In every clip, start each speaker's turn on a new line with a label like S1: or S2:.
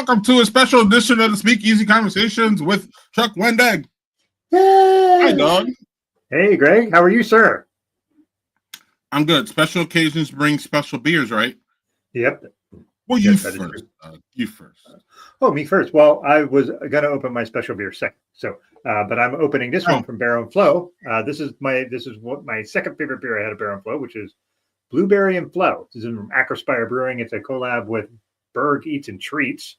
S1: Welcome to a special edition of the SpeakEasy Conversations with Chuck Wendig. Hi, Doug.
S2: Hey, Greg. How are you, sir?
S1: I'm good. Special occasions bring special beers, right?
S2: Yep.
S1: Well, you first. You first.
S2: Oh, me first. Well, I was going to open my special beer second. So, but I'm opening this one from Barrel and Flow. This is what my second favorite beer I had at Barrel and Flow, which is Blueberry and Flow. This is from Acrospire Brewing. It's a collab with Berg Eats and Treats.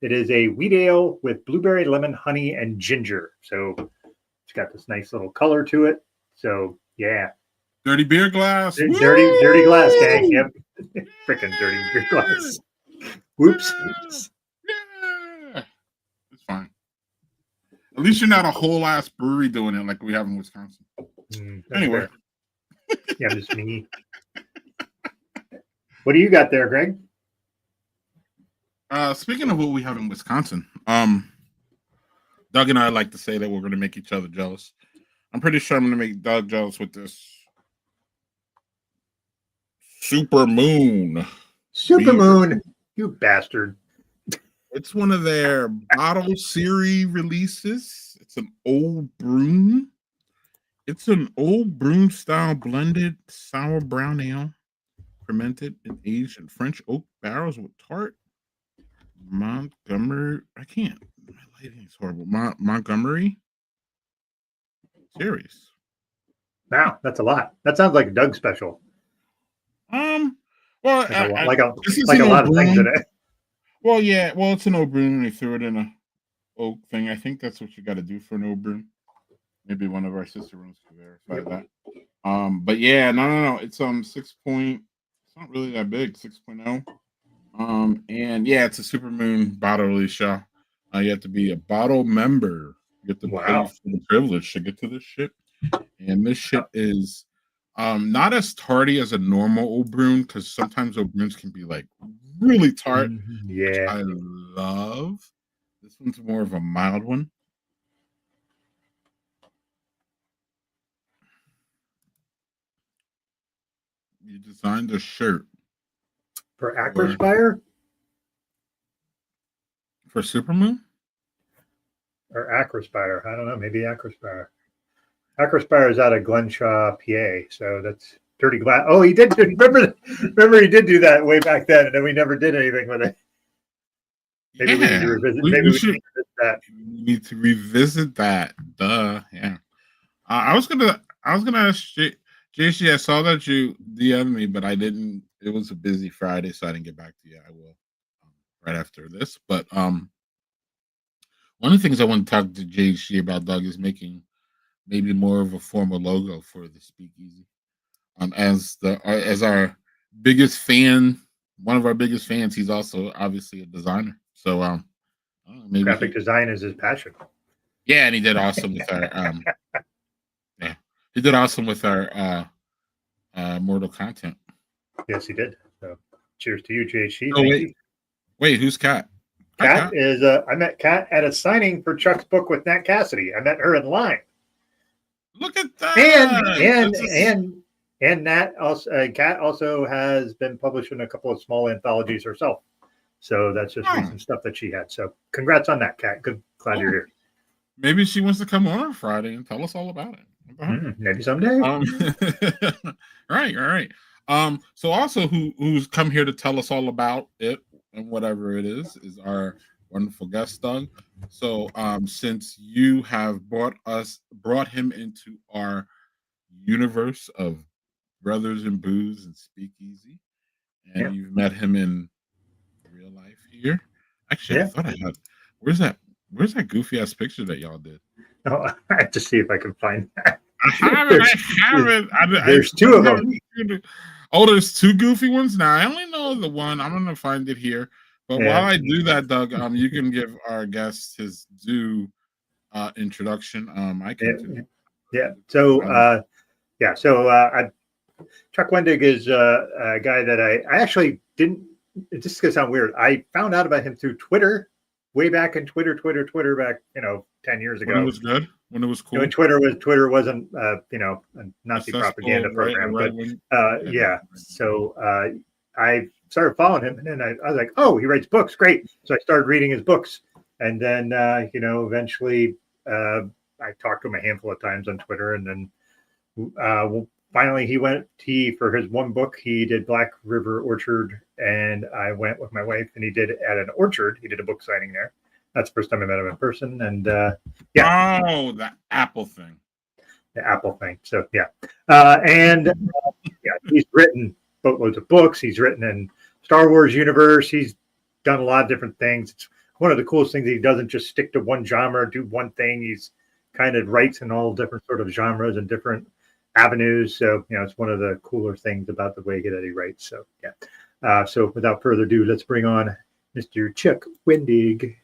S2: It is a wheat ale with blueberry, lemon, honey, and ginger. So it's got this nice little color to it. So yeah.
S1: Dirty beer glass.
S2: Dirty glass, gang. Yep. Freaking dirty beer glass. Whoops.
S1: Yeah. It's fine. At least you're not a whole ass brewery doing it like we have in Wisconsin. Anyway.
S2: Yeah, just me. What do you got there, Greg?
S1: Speaking of what we have in Wisconsin, Doug and I like to say that we're going to make each other jealous. I'm pretty sure I'm going to make Doug jealous with this Super Moon.
S2: Super Moon, you bastard.
S1: It's one of their bottle series releases. It's an old broom. It's an old broom style blended sour brown ale, fermented and aged in French oak barrels with tart. Montgomery, I can't. My lighting is horrible. Montgomery series.
S2: Wow, that's a lot. That sounds like a Doug special.
S1: Well,
S2: like a lot of things in it.
S1: Well, yeah. Well, it's an old broom, and they threw it in a oak thing. I think that's what you got to do for an old broom. Maybe one of our sister rooms can verify that. But yeah, no. It's 6 point. It's not really that big. 6.0. And yeah, it's a Super Moon bottle release show. You have to be a bottle member. You have to pay for the privilege to get to this shit. And this shit is not as tardy as a normal old broom, because sometimes old brooms can be like really tart.
S2: Yeah,
S1: which I love. This one's more of a mild one. You designed a shirt
S2: for Acrospire?
S1: For Supermoon?
S2: Or Acrospire. I don't know. Maybe Acrospire. Acrospire is out of Glenshaw, PA. So that's dirty glass. Oh, he did. Remember he did do that way back then, and then we never did anything with it. Maybe we need to revisit. Maybe we should revisit that.
S1: We need to revisit that. Duh. Yeah. I was gonna ask JC. I saw that you DM'd me, but I didn't. It was a busy Friday, so I didn't get back to you. I will right after this. But one of the things I want to talk to JC about, Doug, is making maybe more of a formal logo for the SpeakEasy. As our biggest fan, one of our biggest fans, he's also obviously a designer. So maybe
S2: graphic design is his passion.
S1: Yeah, and he did awesome with our he did awesome with our Mortal content.
S2: Yes, he did. So cheers to you, JC.
S1: Oh, wait, who's Kat?
S2: Kat is I met Kat at a signing for Chuck's book with Nat Cassidy. I met her in line.
S1: Look at that.
S2: And Nat also Kat also has been published in a couple of small anthologies herself. So that's just recent stuff that she had. So congrats on that, Kat. Glad you're here.
S1: Maybe she wants to come on Friday and tell us all about it.
S2: Maybe someday.
S1: All right. So also who's come here to tell us all about it and whatever it is our wonderful guest, Doug. So, since you have brought him into our universe of Brothers and Booze and Speakeasy, and you've met him in real life here. Actually, I thought I had. Where's that? Where's that goofy ass picture that y'all did?
S2: Oh, I have to see if I can find that.
S1: I have it.
S2: There's two of them.
S1: Oh, there's two goofy ones now. I only know the one. I'm gonna find it here. But while I do that, Doug, you can give our guest his due introduction. I can.
S2: So Chuck Wendig is a guy that I actually didn't. It's just gonna sound weird. I found out about him through Twitter, way back in Twitter back 10 years ago.
S1: When it was good, when it was cool.
S2: When Twitter wasn't a Nazi propaganda program, So I started following him, and then I was like, oh, he writes books, great. So I started reading his books, and then eventually I talked to him a handful of times on Twitter, and then finally he for his one book he did Black River Orchard, and I went with my wife, and he did at an orchard. He did a book signing there. That's the first time I met him in person, and
S1: the apple thing.
S2: The apple thing. So he's written boatloads of books. He's written in Star Wars universe. He's done a lot of different things. It's one of the coolest things. He doesn't just stick to one genre, do one thing. He's kind of writes in all different sort of genres and different avenues. So it's one of the cooler things about the way that he writes. So so without further ado, let's bring on Mr. Chuck Wendig.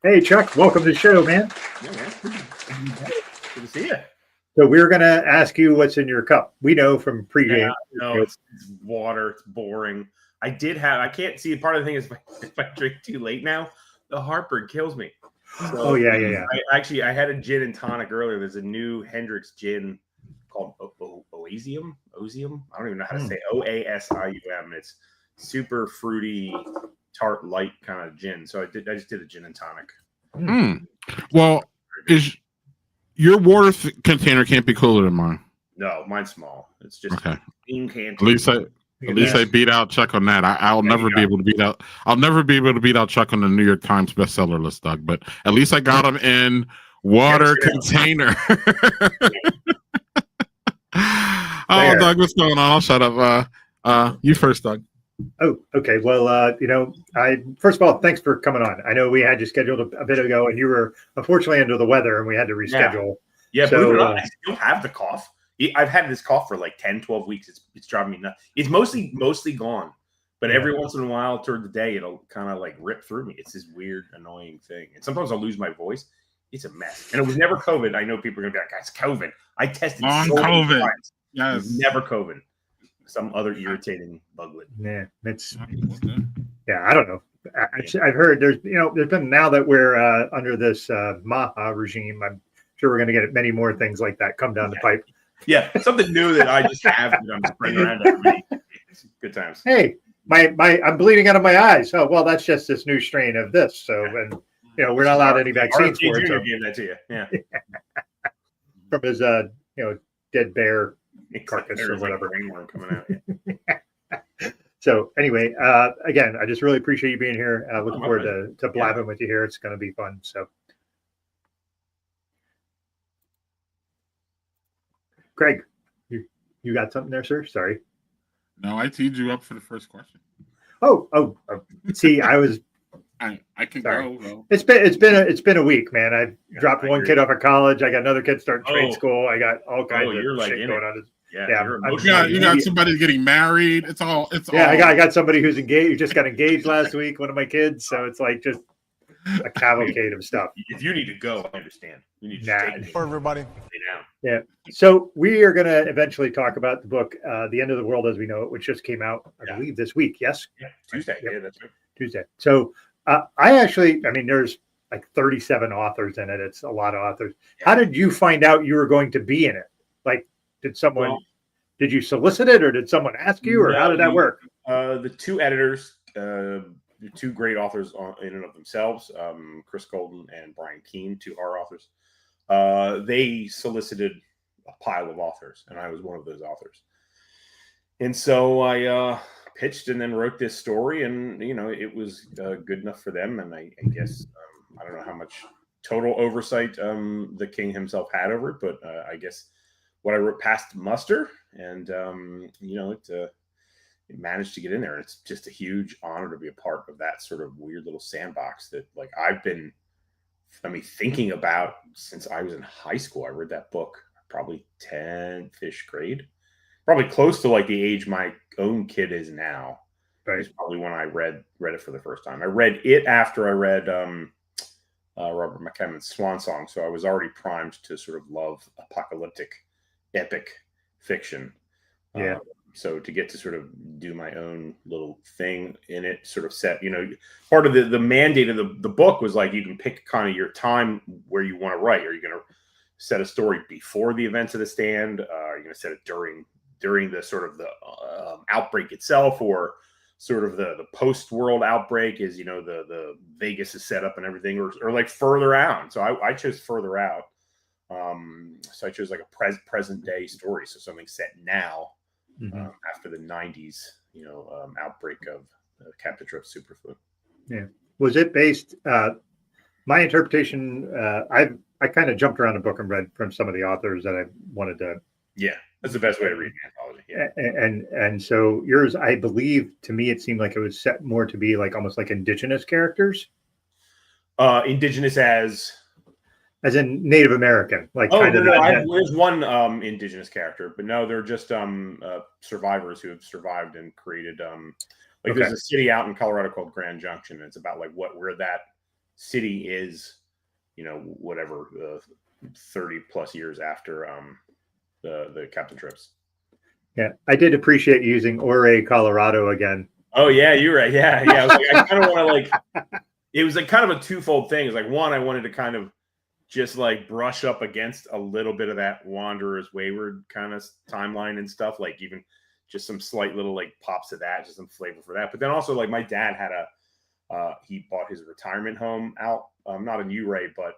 S2: Hey, Chuck, welcome to the show, man.
S3: Yeah, man. Good to see you.
S2: So we're going to ask you what's in your cup. We know from pregame.
S3: It's water. It's boring. I can't see. Part of the thing is if I drink too late now, the heartburn kills me. So, I had a gin and tonic earlier. There's a new Hendrix gin called Oasium. I don't even know how to say it. Oasium. It's super fruity, tart, light kind of gin. So I just did a gin and tonic.
S1: Well, is your water container can't be cooler than mine?
S3: No, mine's small. It's just bean can.
S1: At least I beat out Chuck on that. I'll never be able to beat out. I'll never be able to beat out Chuck on the New York Times bestseller list, Doug. But at least I got him in water container. Doug, what's going on? I'll shut up. You first, Doug.
S2: Oh, okay. Well, I first of all, thanks for coming on. I know we had you scheduled a bit ago, and you were unfortunately under the weather, and we had to reschedule.
S3: Yeah, so I still have the cough. I've had this cough for like 10, 12 weeks. It's driving me nuts. It's mostly gone, but every once in a while, toward the day, it'll kind of like rip through me. It's this weird, annoying thing, and sometimes I'll lose my voice. It's a mess, and it was never COVID. I know people are gonna be like, "It's COVID." I tested
S1: COVID.
S3: Times.
S1: Yes,
S3: it was never COVID. Some other irritating buglet.
S2: Yeah, I don't know. I've heard there's been, now that we're under this Maha regime, I'm sure we're going to get many more things like that come down the pipe.
S3: Yeah, something new that I just have that I'm spreading around everybody. Good times.
S2: Hey, I'm bleeding out of my eyes. Oh well, that's just this new strain of this. So and we're not allowed any vaccines for it. So
S3: gave that to you. Yeah.
S2: From his dead bear carcass or whatever.
S3: Coming out.
S2: So anyway, again, I just really appreciate you being here. Looking forward to blabbing with you here. It's going to be fun. So, Greg, you got something there, sir? Sorry.
S1: No, I teed you up for the first question.
S2: Oh, see, I was.
S1: I can
S2: sorry.
S1: go. Though.
S2: It's been a week, man. I dropped one kid off of college. I got another kid starting trade school. I got all kinds of shit going on.
S1: You got somebody getting married. It's all.
S2: I got somebody who's engaged. Who just got engaged last week. One of my kids. So it's like just a cavalcade of stuff.
S3: If you need to go, I understand. You need to stay
S4: for everybody.
S2: Yeah. So we are going to eventually talk about the book, "The End of the World as We Know It," which just came out, I believe, this week. Yes.
S3: Yeah. Tuesday.
S2: Yep.
S3: Yeah, that's right.
S2: Tuesday. So there's like 37 authors in it. It's a lot of authors. Yeah. How did you find out you were going to be in it? Like, did you solicit it, or did someone ask you, or how did that work?
S3: The two editors, the two great authors in and of themselves, Chris Golden and Brian Keene, two horror authors, they solicited a pile of authors, and I was one of those authors. And so I pitched and then wrote this story, and it was good enough for them. And I guess I don't know how much total oversight the king himself had over it, but I guess what I wrote passed muster, and it managed to get in there. And it's just a huge honor to be a part of that sort of weird little sandbox that like I've been thinking about since I was in high school. I read that book probably 10th-ish grade, probably close to like the age my own kid is now.
S2: Right.
S3: It's probably when I read it for the first time. I read it after I read Robert McCammon's Swan Song, so I was already primed to sort of love apocalyptic epic fiction.
S2: Yeah.
S3: So to get to sort of do my own little thing in it, sort of set, part of the mandate of the book was like, you can pick kind of your time where you want to write. Are you going to set a story before the events of the stand? Are you going to set it during the sort of the outbreak itself, or sort of the post-world outbreak is, the Vegas is set up and everything, or like further out? So I chose further out. So I chose like a present day story. So something set now. After the 90s, outbreak of Captain Trips Superflu.
S2: Yeah. Was it based? My interpretation, I kind of jumped around the book and read from some of the authors that I wanted to.
S3: Yeah, that's the best way to read an anthology. Yeah.
S2: And so yours, I believe, to me, it seemed like it was set more to be like almost like indigenous characters.
S3: Indigenous
S2: as in Native American, like
S3: there's one indigenous character, but no, they're just survivors who have survived and created there's a city out in Colorado called Grand Junction, and it's about like where that city is, whatever 30 plus years after the Captain Trips.
S2: Yeah, I did appreciate using Ouray, Colorado again.
S3: Oh yeah, you're right. Yeah. I was like, I kind of want to it was like kind of a twofold thing. It's like, one, I wanted to kind of just like brush up against a little bit of that Wanderers Wayward kind of timeline and stuff, like even just some slight little like pops of that, just some flavor for that. But then also like my dad had he bought his retirement home out, not in Ouray, but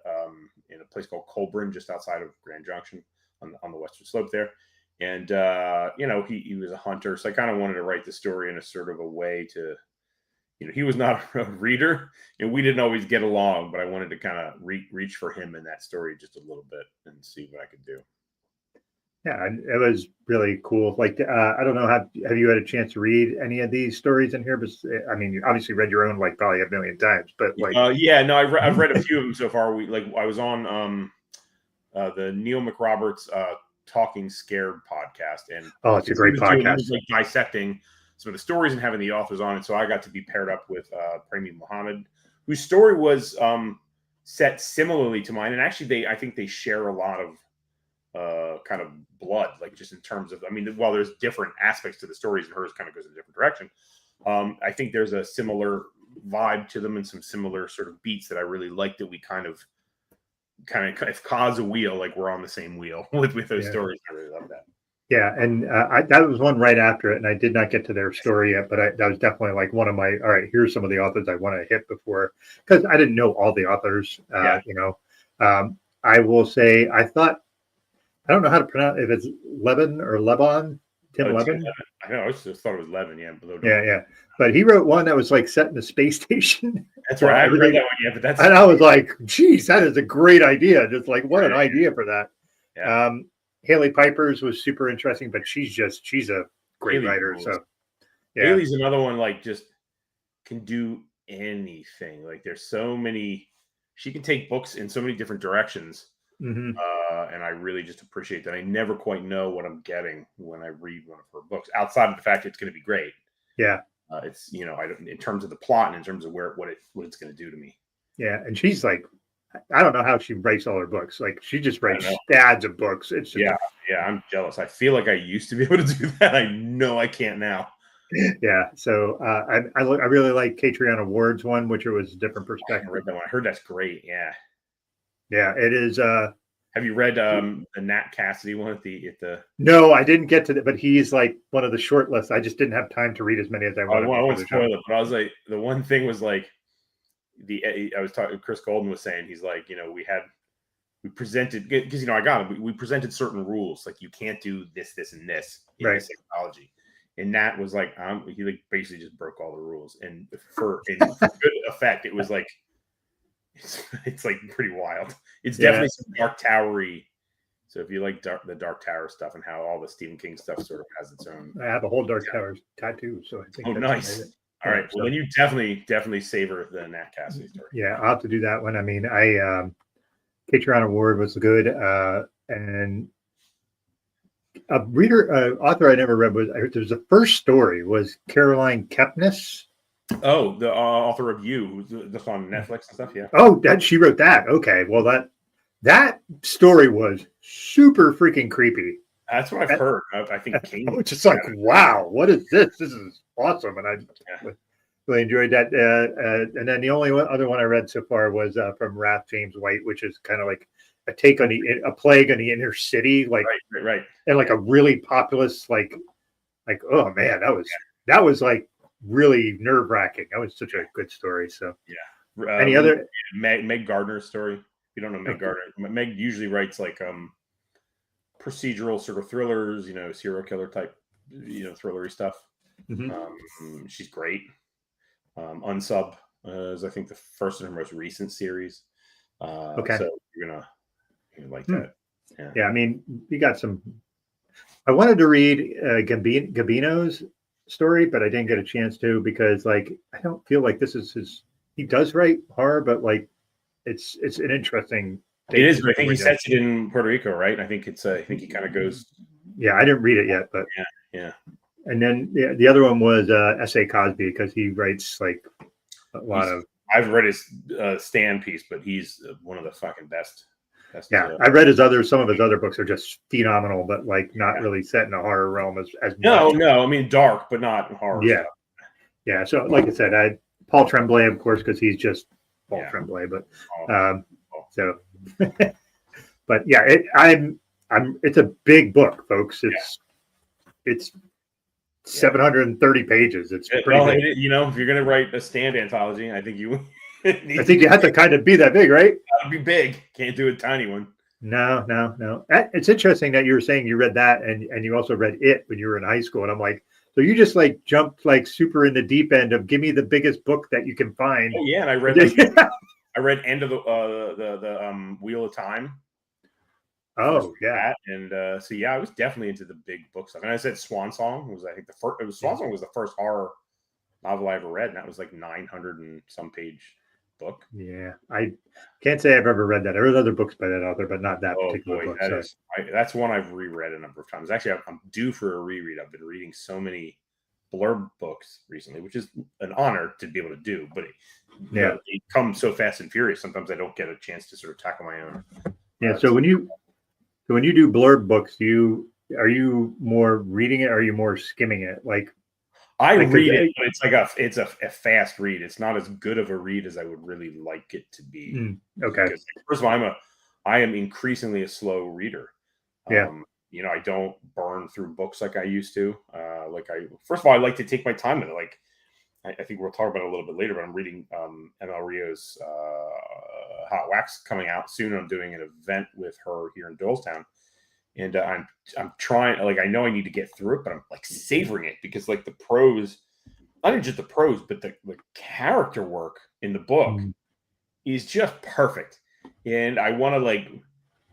S3: in a place called Colburn, just outside of Grand Junction on the western slope there. And, he was a hunter. So I kind of wanted to write the story in a sort of a way to, he was not a reader, and we didn't always get along, but I wanted to kind of reach for him in that story just a little bit and see what I could do.
S2: Yeah, it was really cool. Like, I don't know, have you had a chance to read any of these stories in here? But I mean, you obviously read your own like probably a million times, but like,
S3: I've read a few of them so far. I was on the Neil McRoberts Talking Scared podcast, and
S2: it's a great podcast.
S3: Like dissecting some of the stories and having the authors on it. So I got to be paired up with Premi Muhammad, whose story was set similarly to mine. And actually, I think they share a lot of kind of blood, like just in terms of, while there's different aspects to the stories, and hers kind of goes in a different direction. I think there's a similar vibe to them and some similar sort of beats that I really like, that we kind of if cause a wheel, like we're on the same wheel with those stories. I really love that.
S2: Yeah, and that was one right after it, and I did not get to their story yet, but that was definitely like one of my, all right, here's some of the authors I want to hit before, because I didn't know all the authors, I will say, I don't know how to pronounce, if it's Levin or Levon, Tim Levin.
S3: I know, I just thought it was Levin, yeah.
S2: Yeah, but he wrote one that was like set in the space station.
S3: That's right, I read that one, but
S2: and I was like, geez, that is a great idea. Just like, what an idea for that. Yeah. Haley Piper's was super interesting, but she's a great writer. So
S3: yeah. Haley's another one, like just can do anything. Like there's so many, she can take books in so many different directions.
S2: Mm-hmm.
S3: And I really just appreciate that. I never quite know what I'm getting when I read one of her books, outside of the fact it's going to be great.
S2: Yeah.
S3: It's, I don't, in terms of the plot and in terms of what it's going to do to me.
S2: Yeah. And she's like, I don't know how she writes all her books. Like she just writes scads of books. It's just,
S3: I'm jealous. I feel like I used to be able to do that. I know I can't now.
S2: Yeah. So I really like Catriona Ward's one, which was a different perspective.
S3: I read that one. I heard that's great. Yeah.
S2: Yeah, it is.
S3: Have you read the Nat Cassidy one at the?
S2: No, I didn't get to that, but he's like one of the short lists. I just didn't have time to read as many as I wanted.
S3: I won't spoil it, but I was like, the one thing was like, I was talking. Chris Golden was saying, he's like, we presented, because I got it. We presented certain rules, like you can't do this, and this in this technology, And Nat was like, he like basically just broke all the rules, and for good effect, it was like it's like pretty wild. It's definitely some Dark Towery. So if you like the Dark Tower stuff and how all the Stephen King stuff sort of has its own.
S2: I have a whole Dark Tower tattoo, so I think.
S3: Oh, nice. Amazing. All right. Well, then you definitely savor the Nat Cassidy story.
S2: Yeah, I'll have to do that one. I mean, Patreon Award was good, and a author I never read was the first story was Caroline Kepnes.
S3: Oh, the author of You, that's on Netflix and stuff. Yeah.
S2: Oh, she wrote that. Okay, well that story was super freaking creepy.
S3: That's what I've heard. I think King.
S2: I was just like, wow, what is this? This is awesome, and I really enjoyed that. And then the only other one I read so far was from Wrath James White, which is kind of like a take on a plague on the inner city, like
S3: right,
S2: and like a really populous, like oh man, that was like really nerve wracking. That was such a good story. So
S3: yeah.
S2: Any other
S3: Meg Gardner's story? If you don't know Meg Gardner, Meg usually writes like procedural sort of thrillers, serial killer type, thrillery stuff. Mm-hmm. She's great. Unsub is I think the first in her most recent series. Okay, so you're gonna like that.
S2: Yeah, I mean, you got some. I wanted to read Gabino's story, but I didn't get a chance to because, like, I don't feel like this is his. He does write horror, but like, it's an interesting.
S3: It is, but I think he sets it in Puerto Rico, right? I think it's. I think he kind of goes.
S2: Yeah, I didn't read it yet, but
S3: yeah.
S2: And then the other one was S.A. Cosby because he writes like a lot of.
S3: I've read his stand piece, but he's one of the fucking best.
S2: Yeah, I read some of his other books are just phenomenal, but like not really set in a horror realm as
S3: much. No, I mean dark, but not horror.
S2: Yeah, yeah. So like I said, Paul Tremblay, of course, because he's just Paul Tremblay. But so, but yeah, it's a big book, folks. It's 730 pages. It's pretty big.
S3: If you're gonna write a stand anthology, I think you.
S2: I think you have to kind of be that big, right?
S3: Gotta be big. Can't do a tiny one.
S2: No. It's interesting that you were saying you read that and you also read It when you were in high school. And I'm like, so you just like jumped like super in the deep end of give me the biggest book that you can find.
S3: Oh, yeah, and I read I read End of the Wheel of Time.
S2: Oh yeah,
S3: and so I was definitely into the big book stuff. And I said Swan Song was I think the first. It was Swan Song was the first horror novel I ever read, and that was like 900 and some page book.
S2: Yeah, I can't say I've ever read that. I read other books by that author, but not that particular book.
S3: That's one I've reread a number of times. Actually, I'm due for a reread. I've been reading so many blurb books recently, which is an honor to be able to do. But it comes so fast and furious. Sometimes I don't get a chance to sort of tackle my own.
S2: Yeah. So when you do blurb books, are you more reading it or are you more skimming it? Like
S3: I read it, but it's a fast read. It's not as good of a read as I would really like it to be.
S2: Okay.
S3: Because, first of all, I am increasingly a slow reader.
S2: Yeah.
S3: I don't burn through books like I used to. First of all, I like to take my time with it. Like, I think we'll talk about it a little bit later, but I'm reading ML Rio's Hot Wax coming out soon. I'm doing an event with her here in Doylestown. And I'm trying, like, I know I need to get through it, but I'm like savoring it because like the prose, not even just the prose, but the character work in the book is just perfect. And I want to like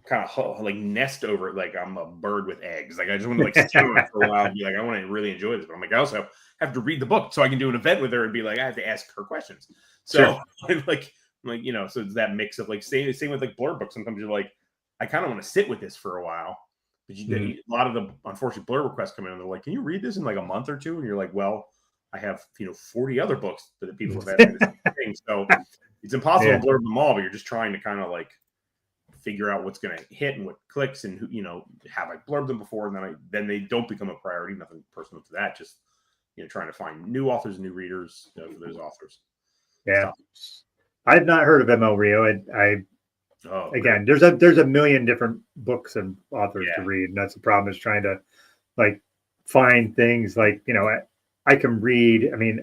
S3: kind of like nest over it like I'm a bird with eggs. Like I just want to like sit on it for a while and be like, I want to really enjoy this. But I'm like, I also have to read the book so I can do an event with her and be like, I have to ask her questions. So so it's that mix of like same with like blurb books. Sometimes you're like, I kind of want to sit with this for a while. But a lot of the unfortunate blurb requests come in and they're like, can you read this in like a month or two? And you're like, well, I have 40 other books that people have asked me the same thing. So it's impossible to blurb them all, but you're just trying to kind of like figure out what's going to hit and what clicks and have I blurbed them before, and then they don't become a priority. Nothing personal to that, just trying to find new authors, new readers for those authors.
S2: Yeah, I've not heard of ML Rio. Again, there's a million different books and authors to read, and that's the problem, is trying to like find things like I can read. I mean,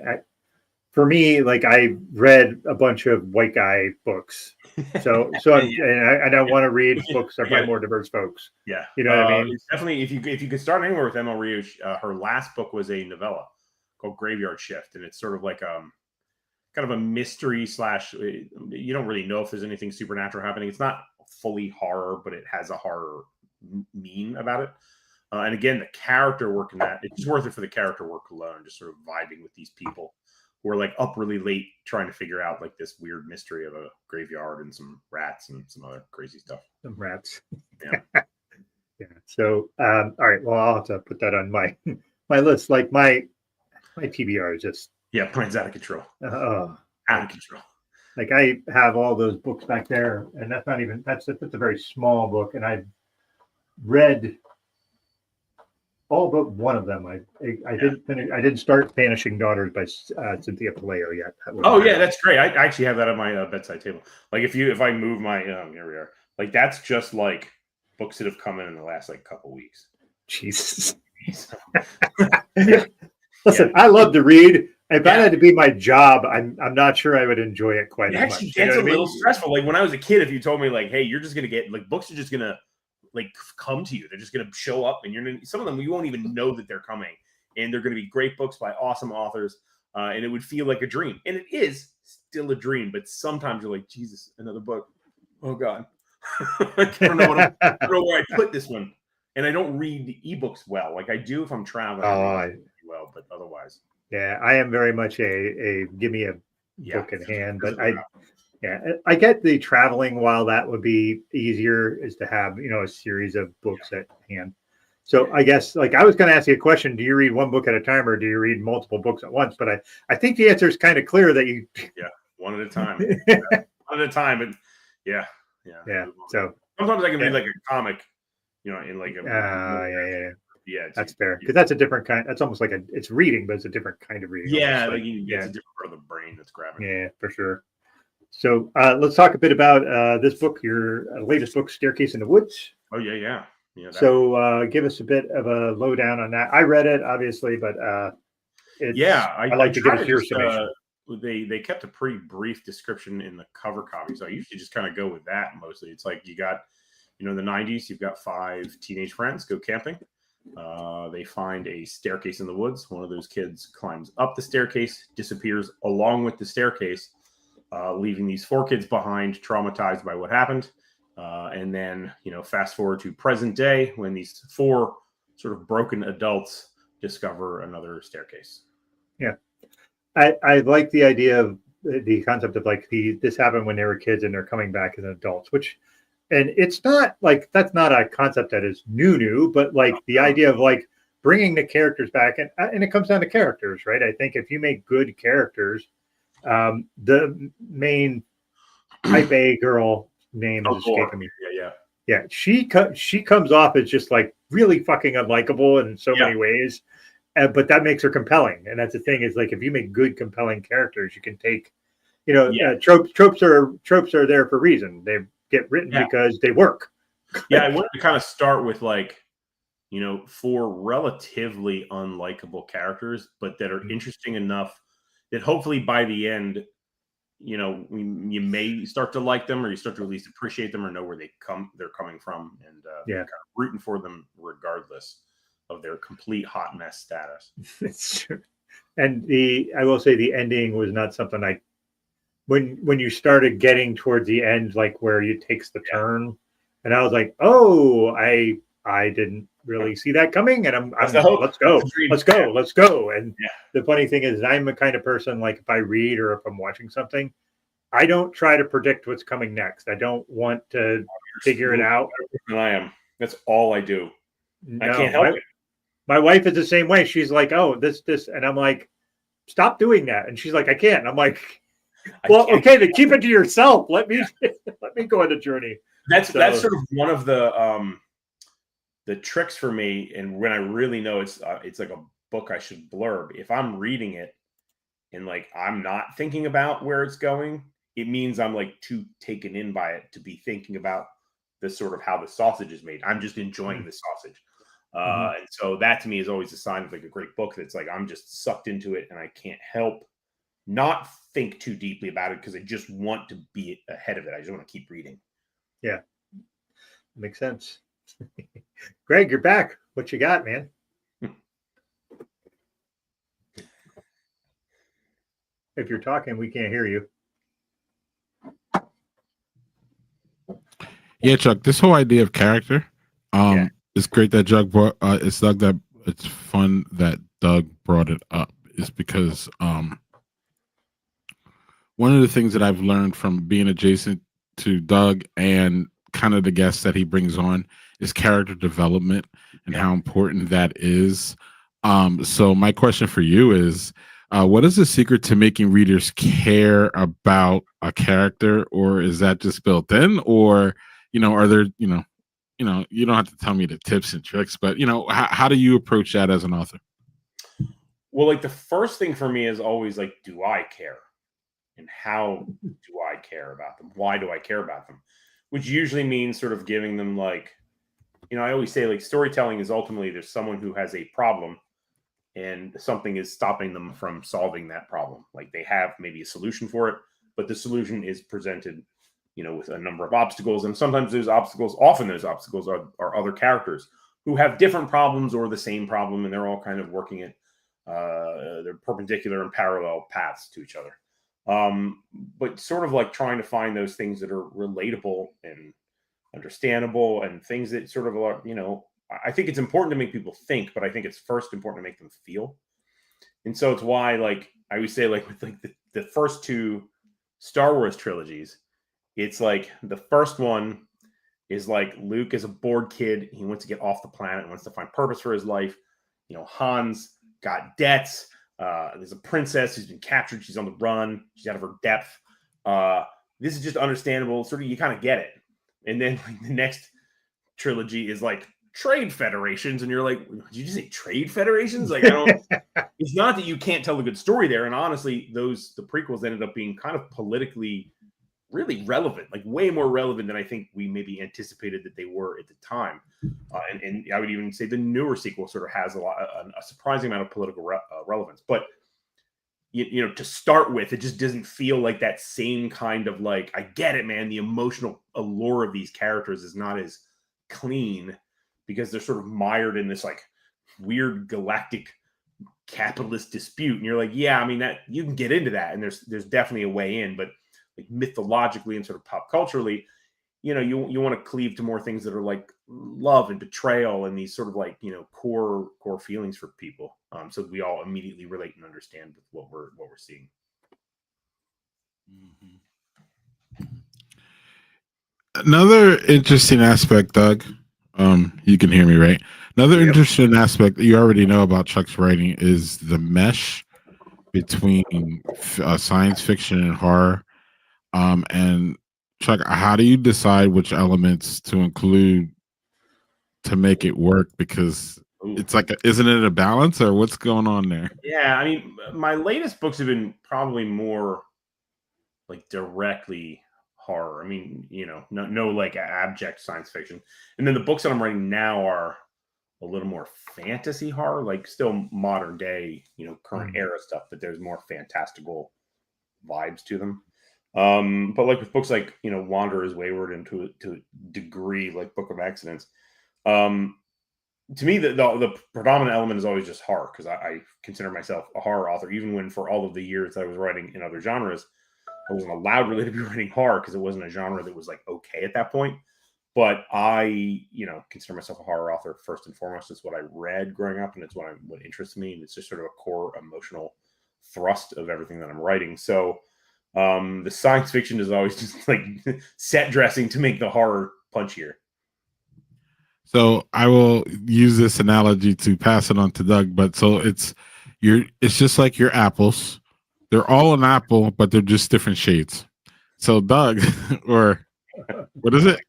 S2: for me, like I read a bunch of white guy books So I don't want to read books by more diverse folks.
S3: Yeah,
S2: you know what I mean.
S3: It's definitely if you could start anywhere with ML Rios, her last book was a novella called Graveyard Shift, and it's sort of like kind of a mystery slash. You don't really know if there's anything supernatural happening. It's not fully horror, but it has a horror mean about it. And again, the character work in that, it's worth it for the character work alone, just sort of vibing with these people who are like up really late trying to figure out like this weird mystery of a graveyard and some rats and some other crazy stuff.
S2: Some rats.
S3: Yeah.
S2: Yeah. So, all right. Well, I'll have to put that on my list. Like my TBR is just.
S3: Yeah, mine's out of control. Out of control.
S2: Like I have all those books back there, and that's not even, that's a very small book. And I've read all but one of them. I didn't finish. I didn't start Vanishing Daughters by Cynthia Palaio yet.
S3: Oh yeah, that's great. I actually have that on my bedside table. Like if I move my here we are. Like that's just like books that have come in the last like couple weeks.
S2: Jesus. Listen, I love to read. If that had to be my job, I'm not sure I would enjoy it quite as much.
S3: Actually, gets a little stressful. Like when I was a kid, if you told me like, hey, you're just gonna get like books are just gonna like come to you. They're just going to show up, and some of them you won't even know that they're coming, and they're going to be great books by awesome authors, and it would feel like a dream, and it is still a dream. But sometimes you're like, Jesus, another book. Oh God, I don't know where I put this one, and I don't read ebooks well. Like I do if I'm traveling. Well, but otherwise,
S2: yeah, I am very much a give me a book in hand, but I get the traveling. While that would be easier, is to have a series of books at hand. So I guess like I was going to ask you a question: do you read one book at a time, or do you read multiple books at once? But I think the answer is kind of clear that you
S3: one at a time, one at a time. But yeah.
S2: So
S3: sometimes I can read like a comic, in like a
S2: that's fair because that's a different kind. That's almost like it's reading, but it's a different kind of reading.
S3: Yeah, it's a different part of the brain that's grabbing.
S2: Yeah, for sure. So let's talk a bit about this book, your latest book, Staircase in the Woods.
S3: Oh, yeah.
S2: So give us a bit of a lowdown on that. I read it, obviously, but I like to give us your summation.
S3: They kept a pretty brief description in the cover copy, so I usually just kind of go with that mostly. It's like you got, in the 90s, you've got 5 teenage friends go camping. They find a staircase in the woods. One of those kids climbs up the staircase, disappears along with the staircase, leaving these 4 kids behind, traumatized by what happened. And then, fast forward to present day when these 4 sort of broken adults discover another staircase.
S2: Yeah. I like the idea of the concept of like this happened when they were kids and they're coming back as adults, and it's not like, that's not a concept that is new, but like the idea of like bringing the characters back and it comes down to characters, right? I think if you make good characters, the main type A girl name is escaping me. Yeah. She comes off as just like really fucking unlikable in so many ways, but that makes her compelling. And that's the thing is like if you make good, compelling characters, you can take, tropes are there for a reason. They get written because they work.
S3: I wanted to kind of start with like, 4 relatively unlikable characters, but that are interesting enough that hopefully by the end, you may start to like them, or you start to at least appreciate them, or know where they're coming from, and kind of rooting for them regardless of their complete hot mess status.
S2: It's true. And I will say the ending was not something like when you started getting towards the end, like where it takes the turn, and I was like, oh, I didn't really see that coming, and I'm let's go. And the funny thing is, I'm the kind of person, like if I read or if I'm watching something, I don't try to predict what's coming next. I don't want to figure it out.
S3: I am. That's all I do. I can't help it.
S2: My wife is the same way. She's like, oh, this, and I'm like, stop doing that. And she's like, I can't. And I'm like, well, okay, then keep it to yourself. Let me go on the journey.
S3: That's sort of one of the tricks for me, and when I really know it's like a book I should blurb. If I'm reading it and like I'm not thinking about where it's going, it means I'm like too taken in by it to be thinking about the sort of how the sausage is made. I'm just enjoying the sausage. And so that to me is always a sign of like a great book that's like I'm just sucked into it and I can't help not think too deeply about it because I just want to be ahead of it. I just want to keep reading.
S2: Yeah, makes sense. Greg, you're back. What you got, man? If you're talking, we can't hear you.
S1: Yeah, Chuck, this whole idea of character, it's great that Doug brought it's fun that Doug brought it up, is because one of the things that I've learned from being adjacent to Doug and kind of the guests that he brings on is character development and how important that is. So my question for you is, what is the secret to making readers care about a character, or is that just built in, or, are there, you don't have to tell me the tips and tricks, but, how do you approach that as an author?
S3: Well, like the first thing for me is always like, do I care? And how do I care about them? Why do I care about them? Which usually means sort of giving them like, I always say like storytelling is ultimately there's someone who has a problem and something is stopping them from solving that problem. Like they have maybe a solution for it, but the solution is presented, with a number of obstacles. And sometimes often those obstacles are other characters who have different problems or the same problem, and they're all kind of working it. They're perpendicular and parallel paths to each other. But sort of like trying to find those things that are relatable and understandable and things that sort of are, I think it's important to make people think, but I think it's first important to make them feel. And so it's why, like, I always say, like, with like the first two Star Wars trilogies, it's like the first one is like Luke is a bored kid. He wants to get off the planet, wants to find purpose for his life. Han's got debts. There's a princess who's been captured. She's on the run. She's out of her depth. This is just understandable. Sort of, you kind of get it. And then like, the next trilogy is like trade federations. And you're like, did you just say trade federations? Like, I don't, it's not that you can't tell a good story there. And honestly, the prequels ended up being kind of politically really relevant, like way more relevant than I think we maybe anticipated that they were at the time. And I would even say the newer sequel sort of has a surprising amount of political relevance. But to start with, it just doesn't feel like that same kind of like, I get it, man. The emotional allure of these characters is not as clean because they're sort of mired in this like weird galactic capitalist dispute. And you're like, yeah, I mean, that you can get into that, and there's definitely a way in, but like mythologically and sort of pop culturally, you want to cleave to more things that are like love and betrayal and these sort of like, core feelings for people. So that we all immediately relate and understand with what we're seeing.
S1: Another interesting aspect, Doug, you can hear me, right? Another interesting aspect that you already know about Chuck's writing is the mesh between science fiction and horror. And Chuck, how do you decide which elements to include to make it work? Because it's like, isn't it a balance, or what's going on there?
S3: Yeah, I mean, my latest books have been probably more like directly horror. I mean, no like abject science fiction. And then the books that I'm writing now are a little more fantasy horror, like still modern day, current era stuff, but there's more fantastical vibes to them. But like with books like, Wanderers Wayward and to a degree, like Book of Accidents, to me, the predominant element is always just horror, because I consider myself a horror author, even when for all of the years that I was writing in other genres, I wasn't allowed really to be writing horror because it wasn't a genre that was like okay at that point. But I, consider myself a horror author first and foremost. It's what I read growing up, and it's what interests me, and it's just sort of a core emotional thrust of everything that I'm writing. So the science fiction is always just like set dressing to make the horror punchier.
S1: So I will use this analogy to pass it on to Doug, but so it's just like your apples. They're all an apple, but they're just different shades. So Doug, or what is it?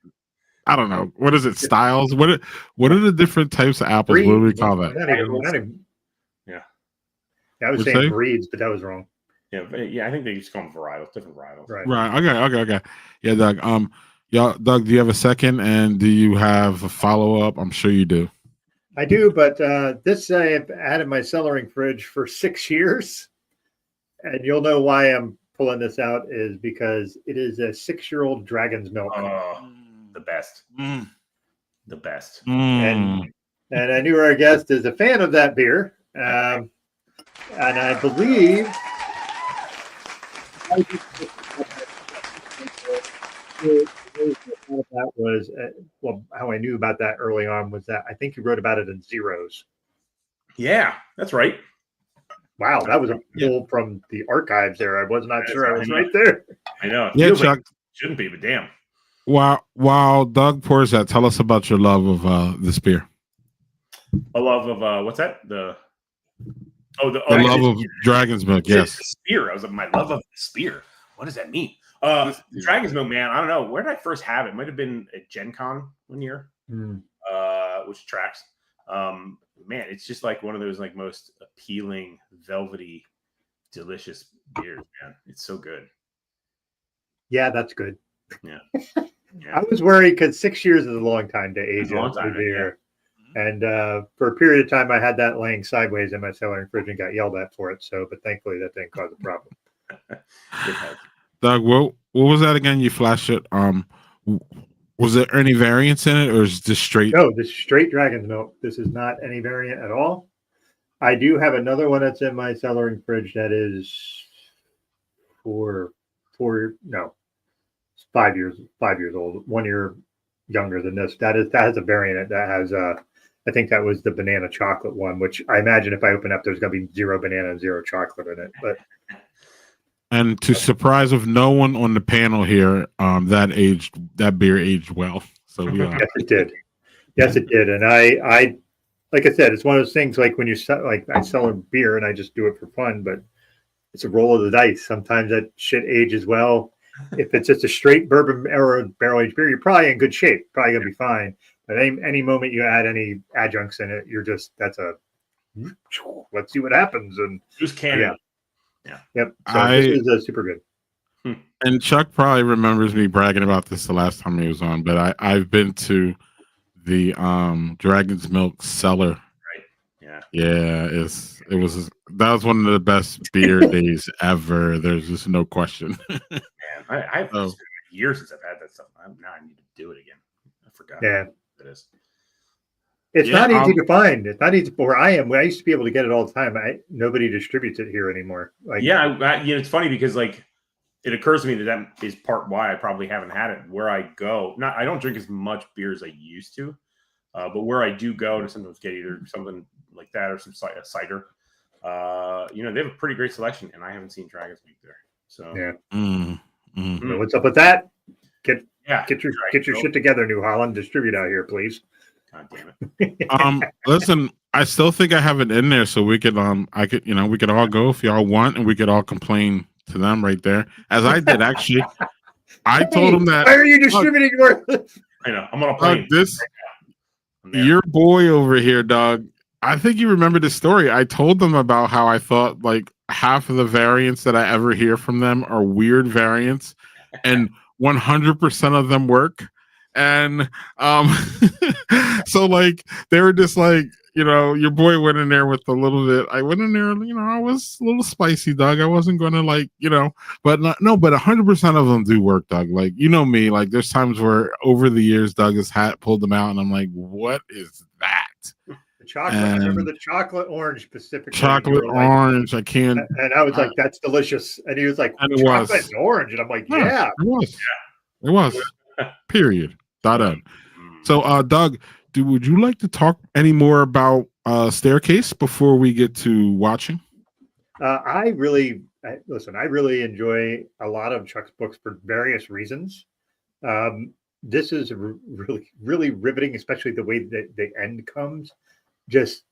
S1: I don't know. What is it? Styles? What are the different types of apples? Breed. What do we call that?
S2: Yeah. I was saying breeds, but that was wrong.
S3: Yeah, I think they used to call them varietals, different varietals.
S1: Right. Okay. Yeah, Doug. Doug, do you have a second, and do you have a follow-up? I'm sure you do.
S2: I do, but this I have had in my cellaring fridge for 6 years. And you'll know why I'm pulling this out is because it is a 6-year-old Dragon's Milk.
S3: Oh, the best.
S1: Mm.
S3: The best.
S1: Mm.
S2: And I knew our guest is a fan of that beer. And I believe that was, well, how I knew about that early on was that I think you wrote about it in Zeros.
S3: Yeah, that's right.
S2: Wow, that was a pull from the archives there. I was not sure I was right there.
S3: I know. It
S1: Yeah,
S3: feels
S1: Chuck.
S3: like it shouldn't be, but damn.
S1: While Doug pours that, tell us about your love of this beer.
S3: A love of what's that? The
S1: love of Dragon's Milk. Yes,
S3: the spear. I was like, my love of the spear. What does that mean? Dragon's Milk, man. I don't know. Where did I first have it? It might have been at Gen Con one year, which tracks. Man, it's just like one of those like most appealing, velvety, delicious beers, man. It's so good.
S2: Yeah, that's good.
S3: Yeah.
S2: I was worried because 6 years is a long time to age a beer. Yeah. And for a period of time, I had that laying sideways in my cellar and fridge and got yelled at for it. But thankfully, that didn't cause a problem.
S1: Doug, what was that again? You flashed it. Was there any variants in it, or is this straight?
S2: No, this is straight Dragon's Milk. This is not any variant at all. I do have another one that's in my cellar and fridge that is 5 years old, 1 year younger than this. That has a variant that has I think that was the banana chocolate one, which I imagine if I open up, there's going to be 0 banana and 0 chocolate in it.
S1: And to surprise of no one on the panel here, that beer aged well. So
S2: yes, it did. Yes, it did. And I like I said, it's one of those things like when you I sell a beer and I just do it for fun, but it's a roll of the dice. Sometimes that shit ages well. If it's just a straight bourbon or barrel aged beer, you're probably in good shape. Probably gonna be fine. But any moment you add any adjuncts in it, let's see what happens. And
S3: just canning. Yeah.
S2: Yep. So this is super good.
S1: And Chuck probably remembers me bragging about this the last time he was on, but I've been to the Dragon's Milk cellar.
S3: Right. Yeah.
S1: Yeah, that was one of the best beer days ever. There's just no question.
S3: Man, I've been years since I've had that stuff. Now I need to do it again. I forgot.
S2: Yeah.
S3: It is.
S2: It's not easy to find. It's not easy where I am. I used to be able to get it all the time. Nobody distributes it here anymore.
S3: It's funny because like it occurs to me that is part why I probably haven't had it. Where I go, I don't drink as much beer as I used to, but where I do go to sometimes get either something like that or some cider, they have a pretty great selection, and I haven't seen Dragon's Milk there. So
S2: yeah. So what's up with that? Get your shit together, New Holland. Distribute out here, please.
S3: God damn it.
S1: Listen, I still think I have it in there, so we could we could all go if y'all want, and we could all complain to them right there, as I did actually. I told them that.
S2: Why are you distributing more?
S3: I know. I'm on a plane.
S1: Your boy over here, Doug. I think you remember the story. I told them about how I thought like half of the variants that I ever hear from them are weird variants, and 100% of them work. And so like they were just like, your boy went in there with a little bit. I went in there, I was a little spicy, Doug. I wasn't gonna but 100% of them do work, Doug. Like me, like there's times where over the years Doug has pulled them out and I'm like, what is that?
S2: The chocolate. I remember the chocolate orange specifically.
S1: Chocolate orange. I can't.
S2: And I was like, that's delicious. And he was like, chocolate and orange. And I'm like, yeah.
S1: It was. Period. End. So, Doug, would you like to talk any more about Staircase before we get to watching?
S2: I really enjoy a lot of Chuck's books for various reasons. This is really, really riveting, especially the way that the end comes. Just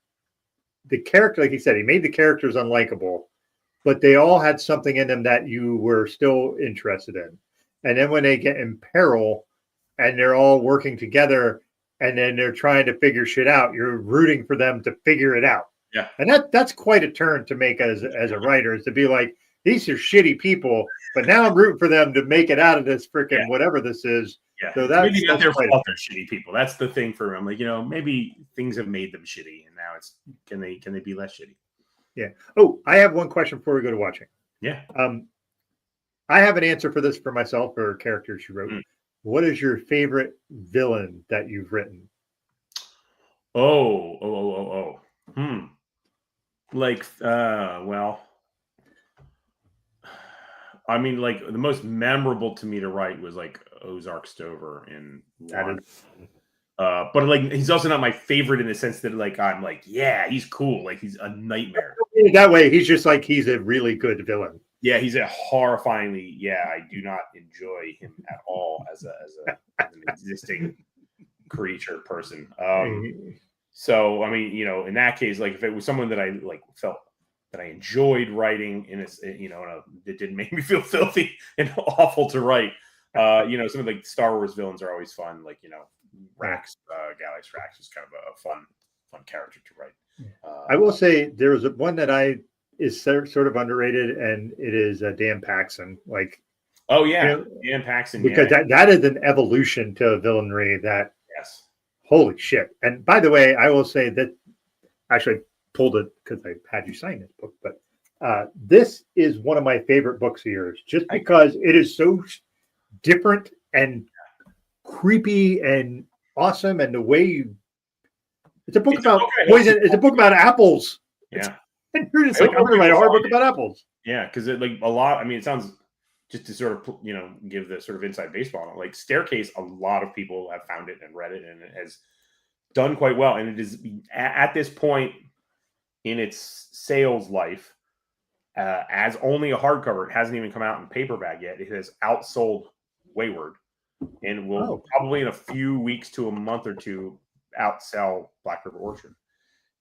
S2: the character, like he said, he made the characters unlikable, but they all had something in them that you were still interested in. And then when they get in peril, and they're all working together, and then they're trying to figure shit out, you're rooting for them to figure it out.
S3: Yeah.
S2: And that's quite a turn to make as a writer, is to be like, these are shitty people, but now I'm rooting for them to make it out of this freaking whatever this is.
S3: Yeah.
S2: So that's
S3: not their fault they're shitty people. That's the thing for them. Like, maybe things have made them shitty, and now it's can they be less shitty?
S2: Yeah. Oh, I have one question before we go to watching.
S3: Yeah.
S2: I have an answer for this for myself or characters you wrote. What is your favorite villain that you've written?
S3: Like, well, I mean, like the most memorable to me to write was like Ozark Stover in one. But like he's also not my favorite in the sense that like I'm like, yeah, he's cool. Like he's a nightmare.
S2: That way, he's just like he's a really good villain.
S3: Yeah, he's a horrifyingly. Yeah, I do not enjoy him at all as an existing creature person. So I mean, you know, in that case, like if it was someone that I like felt that I enjoyed writing in a, you know, it didn't make me feel filthy and awful to write. You know, some of the Star Wars villains are always fun. Like, you know, Rax, Galax Rax is kind of a fun character to write.
S2: I will say there was one that is sort of underrated, and it is Dan Paxton. Like,
S3: oh yeah,
S2: you know,
S3: Dan Paxton,
S2: because that is an evolution to villainry. That
S3: yes,
S2: holy shit! And by the way, I will say that actually I pulled it because I had you sign this book, but this is one of my favorite books of yours, just because it is so different and creepy and awesome, and the way it's a book about poison. It's a book about apples.
S3: Yeah,
S2: and you're just like, I'm gonna write a horror book about apples.
S3: Yeah, because it like a lot. I mean, it sounds just to sort of, you know, give the sort of inside baseball. Like Staircase, a lot of people have found it and read it, and it has done quite well. And it is at this point in its sales life, as only a hardcover. It hasn't even come out in paperback yet. It has outsold Wayward, and will probably in a few weeks to a month or two outsell Black River Orchard.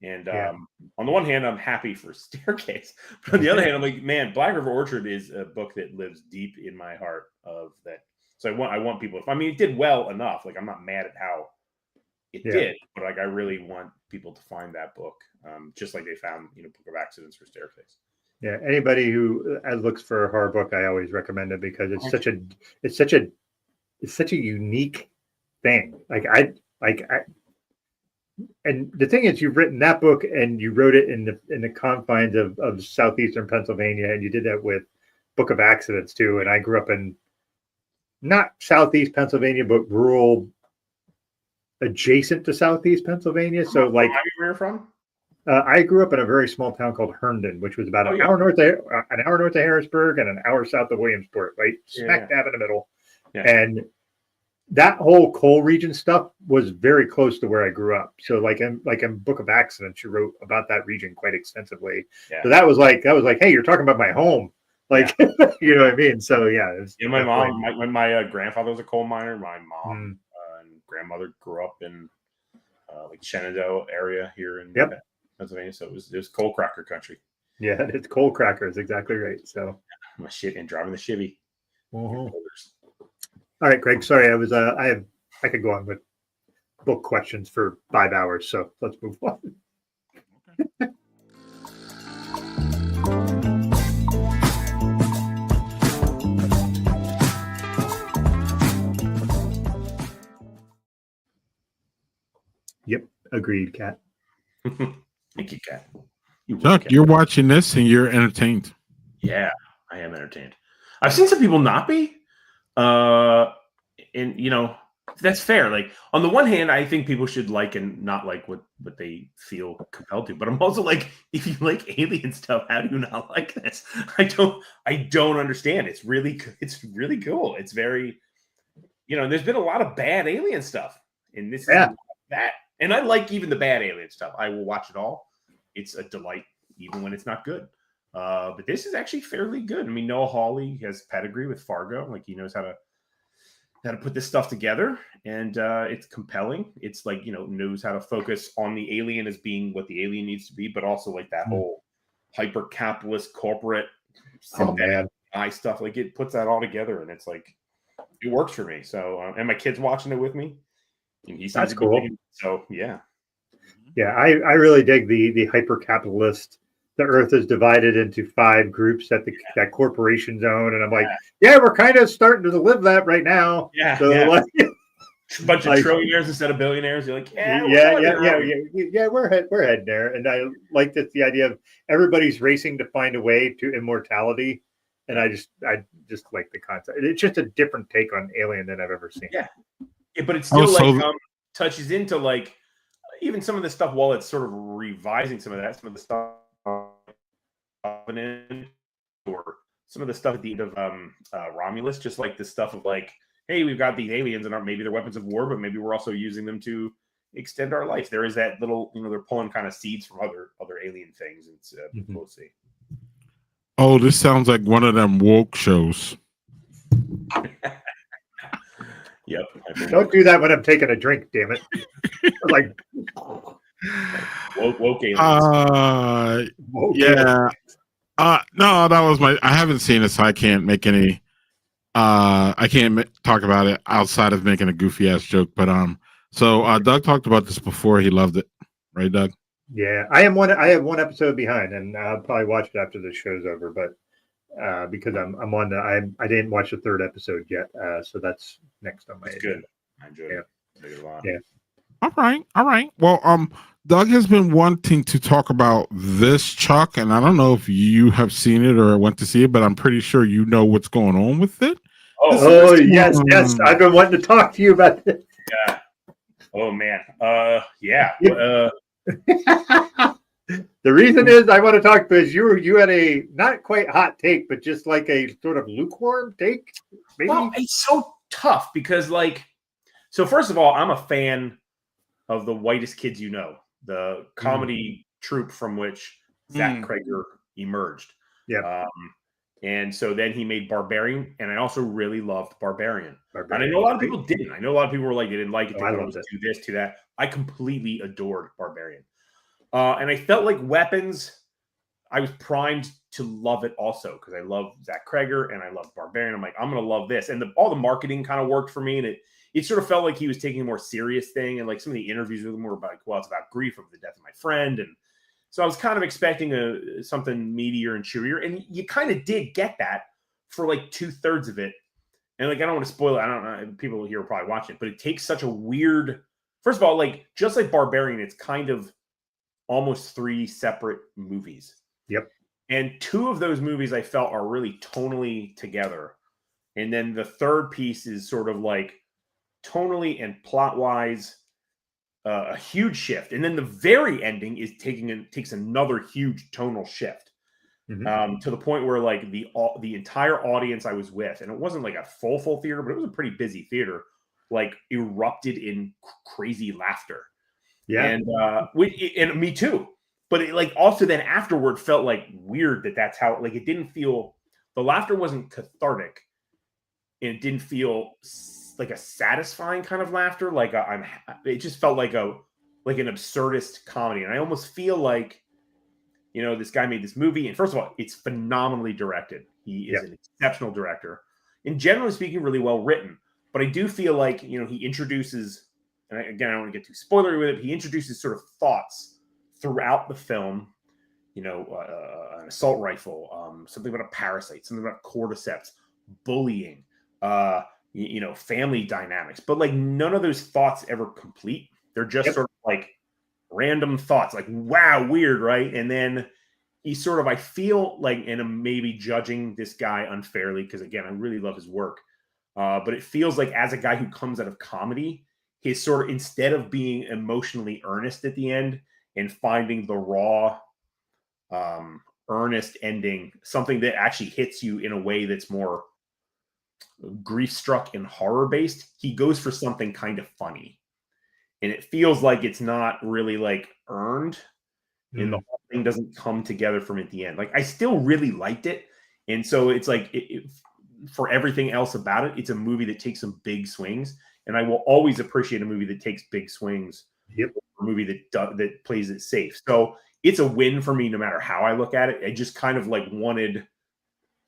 S3: And on the one hand, I'm happy for Staircase, but on the other hand, I'm like, man, Black River Orchard is a book that lives deep in my heart. Of that, so I want people. I mean, it did well enough. Like, I'm not mad at how it did, but like, I really want people to find that book, just like they found, you know, Book of Accidents for Staircase.
S2: Yeah, anybody who looks for a horror book, I always recommend it because it's such a unique thing. And the thing is, you've written that book and you wrote it in the confines of southeastern Pennsylvania, and you did that with Book of Accidents too. And I grew up in not southeast Pennsylvania, but rural, adjacent to southeast Pennsylvania. So, like,
S3: where you're from?
S2: I grew up in a very small town called Herndon, which was about an hour north of Harrisburg and an hour south of Williamsport, right smack dab in the middle. Yeah. And that whole coal region stuff was very close to where I grew up. So like in Book of Accidents, you wrote about that region quite extensively. Yeah. So that was like, hey, you're talking about my home. Like, you know what I mean? So yeah.
S3: My mom, my grandfather was a coal miner. My mom and grandmother grew up in like Shenandoah area here in Pennsylvania. So it was coal cracker country.
S2: Yeah, it's coal crackers. Exactly right. So
S3: my shit and driving the Chevy.
S2: All right, Greg. Sorry, I could go on with book questions for 5 hours. So let's move on. Okay. Yep, agreed, Kat.
S3: Thank you, Kat.
S1: Chuck, you're watching this and you're entertained.
S3: Yeah, I am entertained. I've seen some people not be. And you know, that's fair. Like, on the one hand, I think people should like and not like what they feel compelled to. But I'm also like, if you like alien stuff, how do you not like this? I don't understand. It's really cool. It's very, you know, there's been a lot of bad alien stuff, and this is that. And I like even the bad alien stuff. I will watch it all. It's a delight, even when it's not good. But this is actually fairly good. I mean, Noah Hawley has pedigree with Fargo. Like, he knows how to put this stuff together, and it's compelling. It's like, you know, knows how to focus on the alien as being what the alien needs to be, but also like that whole hyper capitalist corporate eye stuff. Like, it puts that all together, and it's like, it works for me. So, and my kid's watching it with me. And
S2: that's cool.
S3: So yeah.
S2: Yeah, I really dig the hyper capitalist. The Earth is divided into 5 groups that that corporations own, and I'm like, we're kind of starting to live that right now.
S3: Yeah,
S2: so
S3: like, a bunch of trillionaires instead of billionaires. You're like,
S2: we're heading there. And I like that the idea of everybody's racing to find a way to immortality. and I just like the concept. It's just a different take on Alien than I've ever seen.
S3: Yeah, but it's still touches into like even some of the stuff while it's sort of revising some of the stuff or some of the stuff at the end of Romulus, just like the stuff of like, hey, we've got these aliens and maybe they're weapons of war, but maybe we're also using them to extend our life. There is that little, they're pulling kind of seeds from other alien things. It's cool to see.
S1: Oh, this sounds like one of them woke shows.
S3: Yep.
S2: Don't do that when I'm taking a drink, damn it. Like
S3: woke aliens.
S1: Yeah. No, that was I haven't seen it, so I can't make any. I can't talk about it outside of making a goofy ass joke. But so Doug talked about this before. He loved it, right, Doug?
S2: Yeah, I have one episode behind, and I'll probably watch it after the show's over. But because I'm on I didn't watch the third episode yet, so that's next on my.
S3: That's good. I enjoyed it. I enjoyed it a lot.
S2: Yeah.
S1: All right. Well, Doug has been wanting to talk about this, Chuck, and I don't know if you have seen it or went to see it, but I'm pretty sure you know what's going on with it.
S2: Oh yes. I've been wanting to talk to you about this.
S3: Yeah. Oh man. Yeah.
S2: The reason is I want to talk because you had a not quite hot take, but just like a sort of lukewarm take. Maybe?
S3: Well, it's so tough because so first of all, I'm a fan of The Whitest Kids You Know, the comedy troupe from which Zach Cregger emerged.
S2: Yeah.
S3: And so then he made Barbarian, and I also really loved Barbarian. And I know a lot of people didn't. I know a lot of people were like, they didn't like it. They thought it was do this, to that. I completely adored Barbarian. And I felt like Weapons, I was primed to love it also because I love Zach Cregger and I love Barbarian. I'm like, I'm going to love this. And all the marketing kind of worked for me. And it sort of felt like he was taking a more serious thing. And like some of the interviews with him were about, well, it's about grief of the death of my friend. And so I was kind of expecting something meatier and chewier. And you kind of did get that for like 2/3 of it. And like, I don't want to spoil it. I don't know. People here are probably watching it, but it takes such a weird, first of all, like just like Barbarian, it's kind of almost 3 separate movies.
S2: Yep.
S3: And 2 of those movies I felt are really tonally together. And then the third piece is sort of like tonally and plot-wise a huge shift. And then the very ending is takes another huge tonal shift to the point where like the entire audience I was with, and it wasn't like a full theater, but it was a pretty busy theater, like erupted in crazy laughter. Yeah. And me too. But it like also then afterward felt like weird that's how, like, it didn't feel, the laughter wasn't cathartic. And it didn't feel like a satisfying kind of laughter. Like it just felt like an absurdist comedy. And I almost feel like, this guy made this movie. And first of all, it's phenomenally directed. He is an exceptional director. And generally speaking, really well written. But I do feel like, he introduces, and again, I don't want to get too spoilery with it. He introduces sort of thoughts throughout the film, an assault rifle, something about a parasite, something about cordyceps, bullying, family dynamics. But like none of those thoughts ever complete. They're just sort of like random thoughts, like, wow, weird, right? And then he sort of, I feel like, and I'm maybe judging this guy unfairly because, again, I really love his work. But it feels like as a guy who comes out of comedy, his sort of, instead of being emotionally earnest at the end and finding the raw, earnest ending, something that actually hits you in a way that's more grief-struck and horror-based, he goes for something kind of funny. And it feels like it's not really like earned, and the whole thing doesn't come together from at the end. Like I still really liked it. And so it's like, for everything else about it, it's a movie that takes some big swings. And I will always appreciate a movie that takes big swings. Yep. A movie that plays it safe. So it's a win for me no matter how I look at it. I just kind of like wanted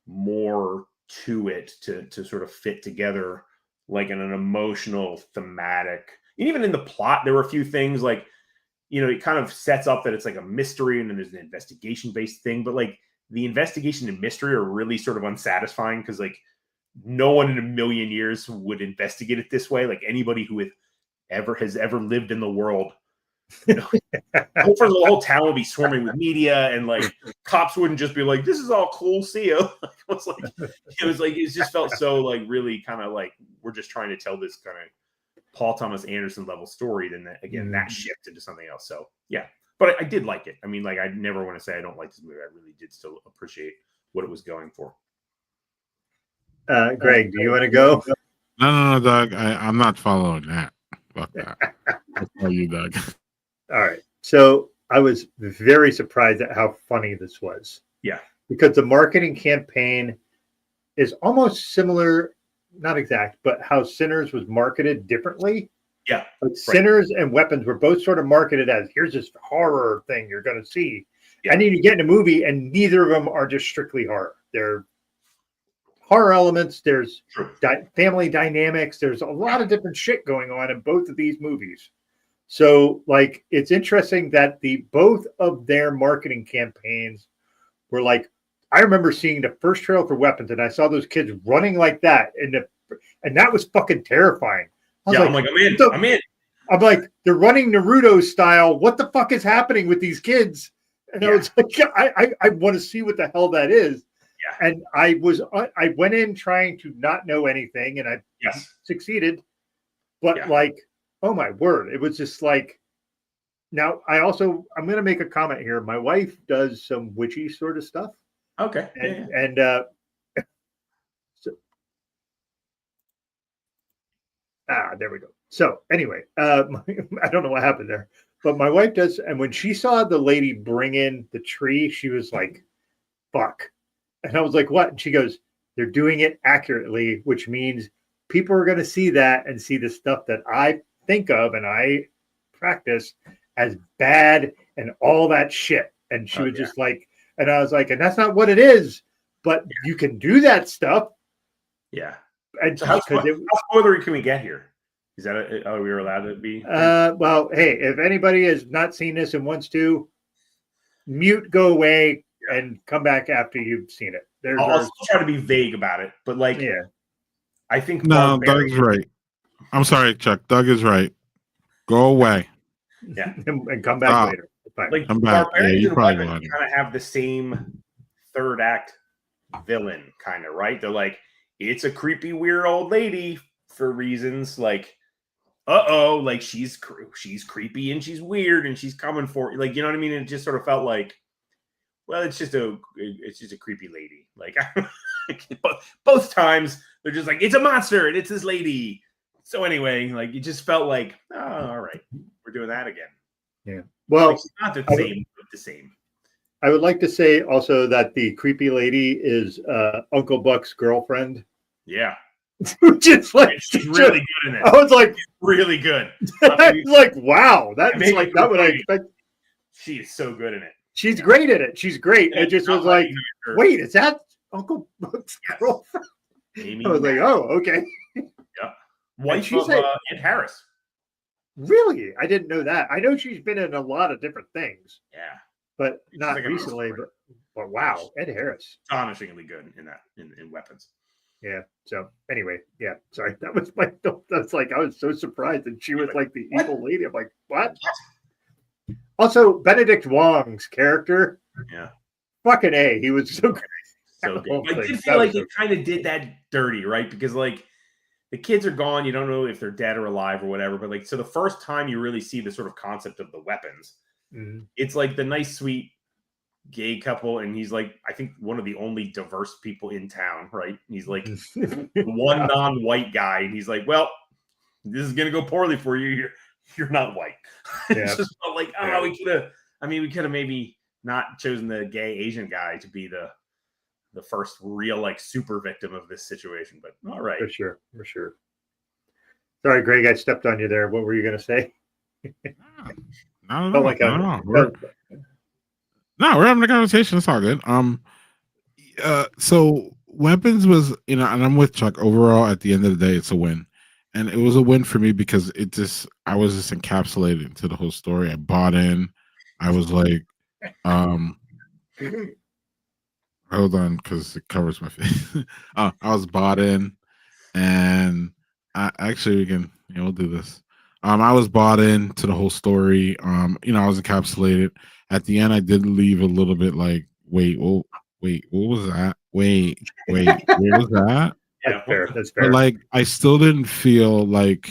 S3: more to it to sort of fit together like in an emotional, thematic. And even in the plot, there were a few things like, it kind of sets up that it's like a mystery and then there's an investigation-based thing. But like the investigation and mystery are really sort of unsatisfying because like no one in a million years would investigate it this way. Like anybody who has ever lived in the world You know? The whole town would be swarming with media, and like cops wouldn't just be like, "This is all cool, see you." It just felt so like really kind of like we're just trying to tell this kind of Paul Thomas Anderson level story. Then that shifted to something else. So yeah, but I did like it. I mean, like I never want to say I don't like this movie. I really did still appreciate what it was going for.
S2: Greg, do you want to go?
S1: No, Doug. I'm not following that. Fuck that. I'll tell you, Doug.
S2: All right. So I was very surprised at how funny this was.
S3: Yeah.
S2: Because the marketing campaign is almost similar, not exact, but how Sinners was marketed differently.
S3: Yeah.
S2: But Sinners and Weapons were both sort of marketed as here's this horror thing you're going to see. Yeah. And then you get in a movie and neither of them are just strictly horror. They're horror elements. There's family dynamics. There's a lot of different shit going on in both of these movies. So, like, it's interesting that both of their marketing campaigns were like, I remember seeing the first trailer for Weapons, and I saw those kids running like that, and that was fucking terrifying.
S3: I'm like, I'm in.
S2: I'm like, they're running Naruto style. What the fuck is happening with these kids? And I was like, I want to see what the hell that is. Yeah. And I went in trying to not know anything, and I succeeded. But like, oh my word, it was just like. Now I'm going to make a comment here. My wife does some witchy sort of stuff.
S3: Okay.
S2: There we go. So anyway, I don't know what happened there, but my wife does. And when she saw the lady bring in the tree, she was like, fuck. And I was like, what? And she goes, they're doing it accurately, which means people are going to see that and see the stuff that I think of and I practice as bad and all that shit. And she was just like, and I was like, and that's not what it is, but you can do that stuff.
S3: Yeah.
S2: And
S3: so how spoilery can we get here? Is that are we allowed to be?
S2: Well, hey, if anybody has not seen this and wants to, mute, go away, and come back after you've seen it.
S3: I'll still try to be vague about it, but like, I think
S1: Doug's right. I'm sorry, Chuck. Doug is right. Go away.
S2: Yeah, and come back later.
S3: Like Barbarians and Weapons kind of have the same third act villain, kind of, right? They're like, it's a creepy, weird old lady for reasons like, like she's creepy and she's weird and she's coming for you, like, you know what I mean? And it just sort of felt like, well, it's just a creepy lady. Like both times they're just like, it's a monster and it's this lady. So anyway, like it just felt like, oh, all right, we're doing that again.
S2: Yeah. Well,
S3: like, it's not the same, but the same.
S2: I would like to say also that the creepy lady is Uncle Buck's girlfriend.
S3: Yeah.
S2: Just like
S3: she's really good in it.
S2: I was like,
S3: it's really good.
S2: I was like, wow, that's like not what I expect.
S3: She is so good in it.
S2: She's great in it. She's great. It just was like, wait, is that Uncle Buck's girlfriend? I was like, oh, okay.
S3: Yeah. Wife of Ed Harris.
S2: Really? I didn't know that. I know she's been in a lot of different things.
S3: Yeah.
S2: But not recently. But wow, Ed Harris.
S3: Astonishingly good in that in Weapons.
S2: Yeah. So anyway, yeah. Sorry, that was my. That's like I was so surprised that she was like the evil lady. I'm like, what? Also, Benedict Wong's character.
S3: Yeah.
S2: Fucking A. He was so great.
S3: So good. I did feel like it kind of did that dirty, right? Because like the kids are gone. You don't know if they're dead or alive or whatever. But like, so the first time you really see the sort of concept of the weapons, it's like the nice, sweet gay couple. And he's like, I think one of the only diverse people in town, right? He's like one non-white guy. And he's like, well, this is going to go poorly for you. You're not white.
S2: Yeah.
S3: It's just like, we could have maybe not chosen the gay Asian guy to be the first real like super victim of this situation, but all right.
S2: For sure. Sorry, Greg, I stepped on you there. What were you going to say?
S1: No, we're having a conversation. It's all good. So Weapons was, and I'm with Chuck. Overall, at the end of the day, it's a win. And it was a win for me because I was just encapsulated into the whole story. I bought in. I was like, hold on, because it covers my face. I was bought in, and we'll do this. I was bought into the whole story. I was encapsulated. At the end, I did leave a little bit like, wait, what was that? Wait, where was that?
S2: That's fair. That's
S1: But
S2: fair.
S1: like, I still didn't feel like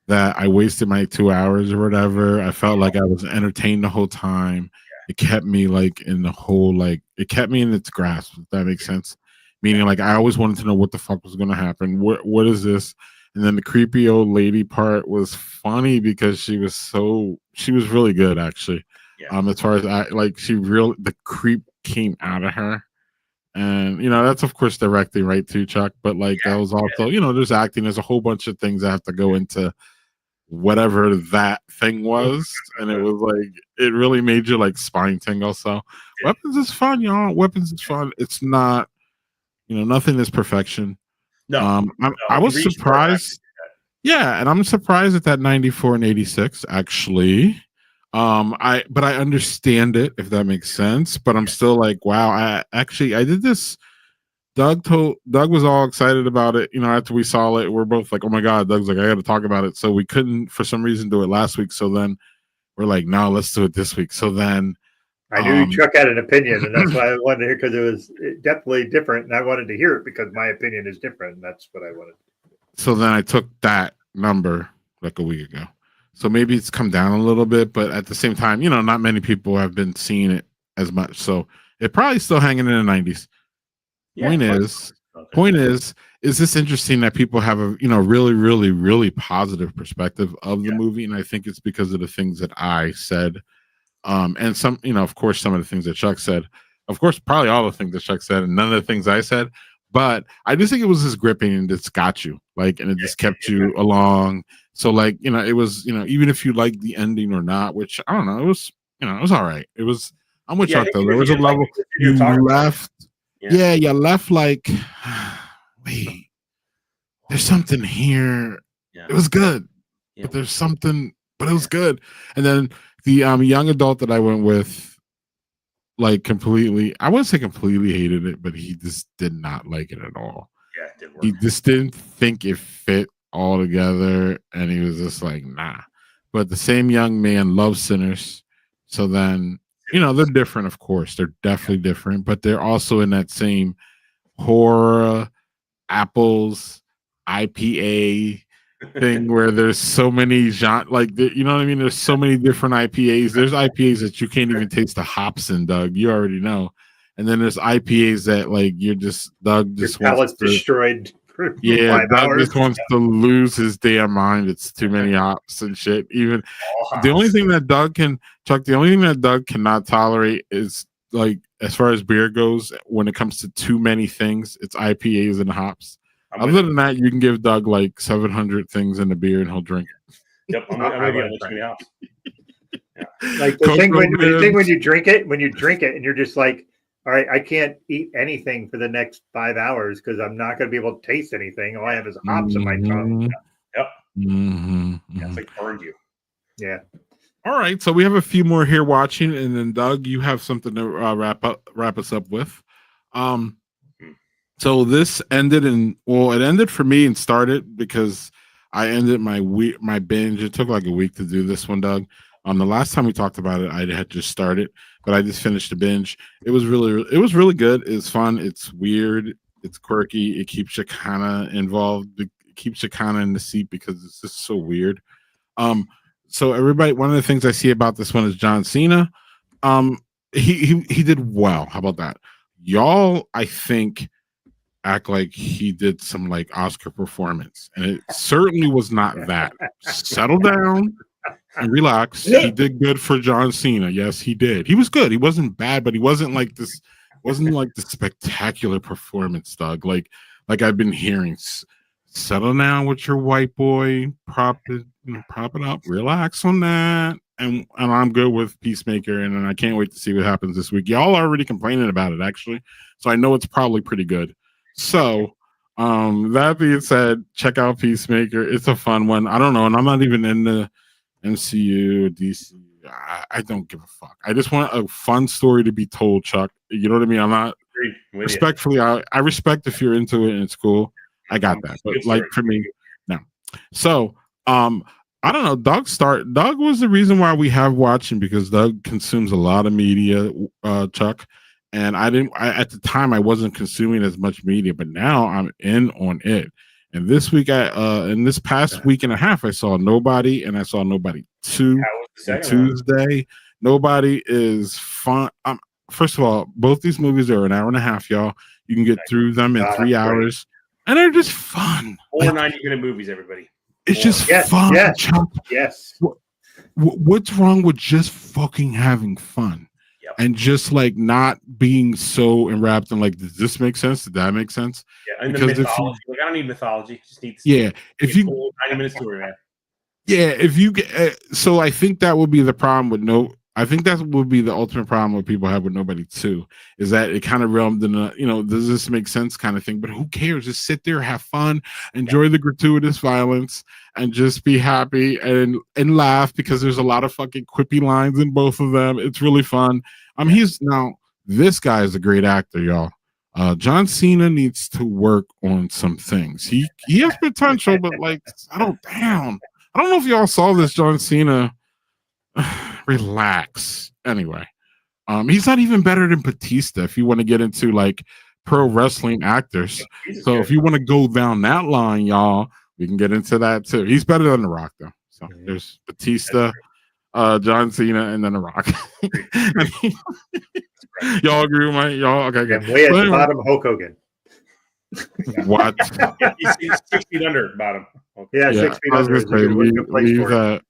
S1: that I wasted my 2 hours or whatever. I felt like I was entertained the whole time. It kept me like in the whole, like, it kept me in its grasp, if that makes sense. Meaning, like, I always wanted to know what the fuck was going to happen. What is this? And then the creepy old lady part was funny because she was really good, actually.
S3: Yeah.
S1: As far as the creep came out of her. And that's of course directly right to Chuck, but like that was also, there's acting, there's a whole bunch of things that have to go into whatever that thing was. And it was like, it really made you like spine tingle. So Weapons is fun, y'all. Weapons is fun. It's not, nothing is perfection.
S3: No,
S1: I was surprised. Yeah, and I'm surprised at that 94 and 86 actually. I understand it, if that makes sense, but I'm still like, wow, I did this. Doug was all excited about it, after we saw it. We're both like, oh my god. Doug's like, I gotta talk about it. So we couldn't for some reason do it last week, so then we're like, no, let's do it this week. So then
S2: I knew Chuck had an opinion, and that's why I wanted to hear, because it was definitely different, and I wanted to hear it because my opinion is different, and that's what I wanted.
S1: So then I took that number like a week ago. So maybe it's come down a little bit, but at the same time, not many people have been seeing it as much. So it probably still hanging in the 90s. Point is this interesting that people have a really, really, really positive perspective of the movie, and I think it's because of the things that I said, and some, of course, some of the things that Chuck said, of course, probably all the things that Chuck said, and none of the things I said. But I just think it was just gripping, and it's got you like, and it just kept you along. So like, it was, even if you like the ending or not, which I don't know, it was, it was all right. It was. I'm with Chuck though. There was a level you left. Yeah, you left like, wait, there's something here. Yeah. It was good, but there's something, but it was good. And then the young adult that I went with, like completely, I wouldn't say completely hated it, but he just did not like it at all.
S3: Yeah, it didn't work.
S1: He just didn't think it fit all together, and he was just like, nah. But the same young man loves Sinners, so then they're different, of course. They're definitely different, but they're also in that same horror, apples, IPA thing where there's so many genre, like you know what I mean. There's so many different IPAs. There's IPAs that you can't even taste the hops in, Doug. You already know. And then there's IPAs that like Doug just wants to,
S2: destroyed.
S1: Yeah, Doug just wants to lose his damn mind. It's too many hops and shit. Even the only thing that Doug cannot tolerate is like, as far as beer goes, when it comes to too many things, it's IPAs and hops. Other than that, you can give Doug like 700 things in a beer and he'll drink it.
S3: Yep, I'm gonna be on too many hops.
S2: Like the thing when you drink it, and you're just like, all right, I can't eat anything for the next 5 hours because I'm not going to be able to taste anything. All I have is hops in my tongue.
S3: Yep.
S1: Mm-hmm.
S3: Yeah, it's like burned you.
S2: Yeah.
S1: All right, so we have a few more here watching, and then Doug, you have something to wrap us up with. So this ended it ended for me and started because I ended my binge. It took like a week to do this one, Doug. The last time we talked about it, I had just started, but I just finished the binge. It was really good. It's fun. It's weird. It's quirky. It keeps you kind of involved. It keeps you kind of in the seat because it's just so weird. So everybody, one of the things I see about this one is John Cena. He did well. How about that? Y'all, I think, act like he did some like Oscar performance, and it certainly was not that. Settle down and relax. He did good for John Cena. Yes, he did. He was good. He wasn't bad, but he wasn't like this. Wasn't like the spectacular performance, Doug. Like I've been hearing. Settle down with your white boy. Prop it up. Relax on that. And I'm good with Peacemaker, and I can't wait to see what happens this week. Y'all are already complaining about it, actually, so I know it's probably pretty good. So, that being said, check out Peacemaker. It's a fun one. I don't know, and I'm not even in the MCU or DC. I don't give a fuck. I just want a fun story to be told, Chuck. You know what I mean? I'm not respectfully. I respect if you're into it and it's cool. I got that, but like for me, no. So, I don't know. Doug was the reason why we have watching, because Doug consumes a lot of media, Chuck. And at the time I wasn't consuming as much media, but now I'm in on it. And this week, in this past week and a half, I saw Nobody, and I saw Nobody 2 on Tuesday. Nobody is fun. First of all, both these movies are an hour and a half, y'all. You can get through them in 3 hours, and they're just fun.
S3: 90-minute movies, everybody.
S1: It's just fun.
S2: Yes.
S1: What's wrong with just fucking having fun?
S3: Yep.
S1: And just like not being so enwrapped in like, does this make sense? Did that make sense?
S3: Yeah, and because the mythology. I don't need mythology. Just need
S1: if you
S3: 90-minute story, man.
S1: Yeah, if you get so I think that would be the problem with I think that would be the ultimate problem what people have with Nobody 2, is that it kind of realmed in a, does this make sense kind of thing? But who cares? Just sit there, have fun, enjoy the gratuitous violence, and just be happy and laugh, because there's a lot of fucking quippy lines in both of them. It's really fun. This guy is a great actor, y'all. John Cena needs to work on some things. He has potential, but like, I don't know if y'all saw this John Cena. Relax. Anyway, he's not even better than Batista if you want to get into like pro wrestling actors. So if you want to go down that line, y'all, we can get into that too. He's better than The Rock, though. So there's Batista, John Cena, and then The Rock. Y'all agree with my y'all? Okay, good.
S2: Way at the bottom, Hulk Hogan.
S1: What?
S3: He's 6 feet under bottom.
S2: Okay. Yeah, 6 feet under.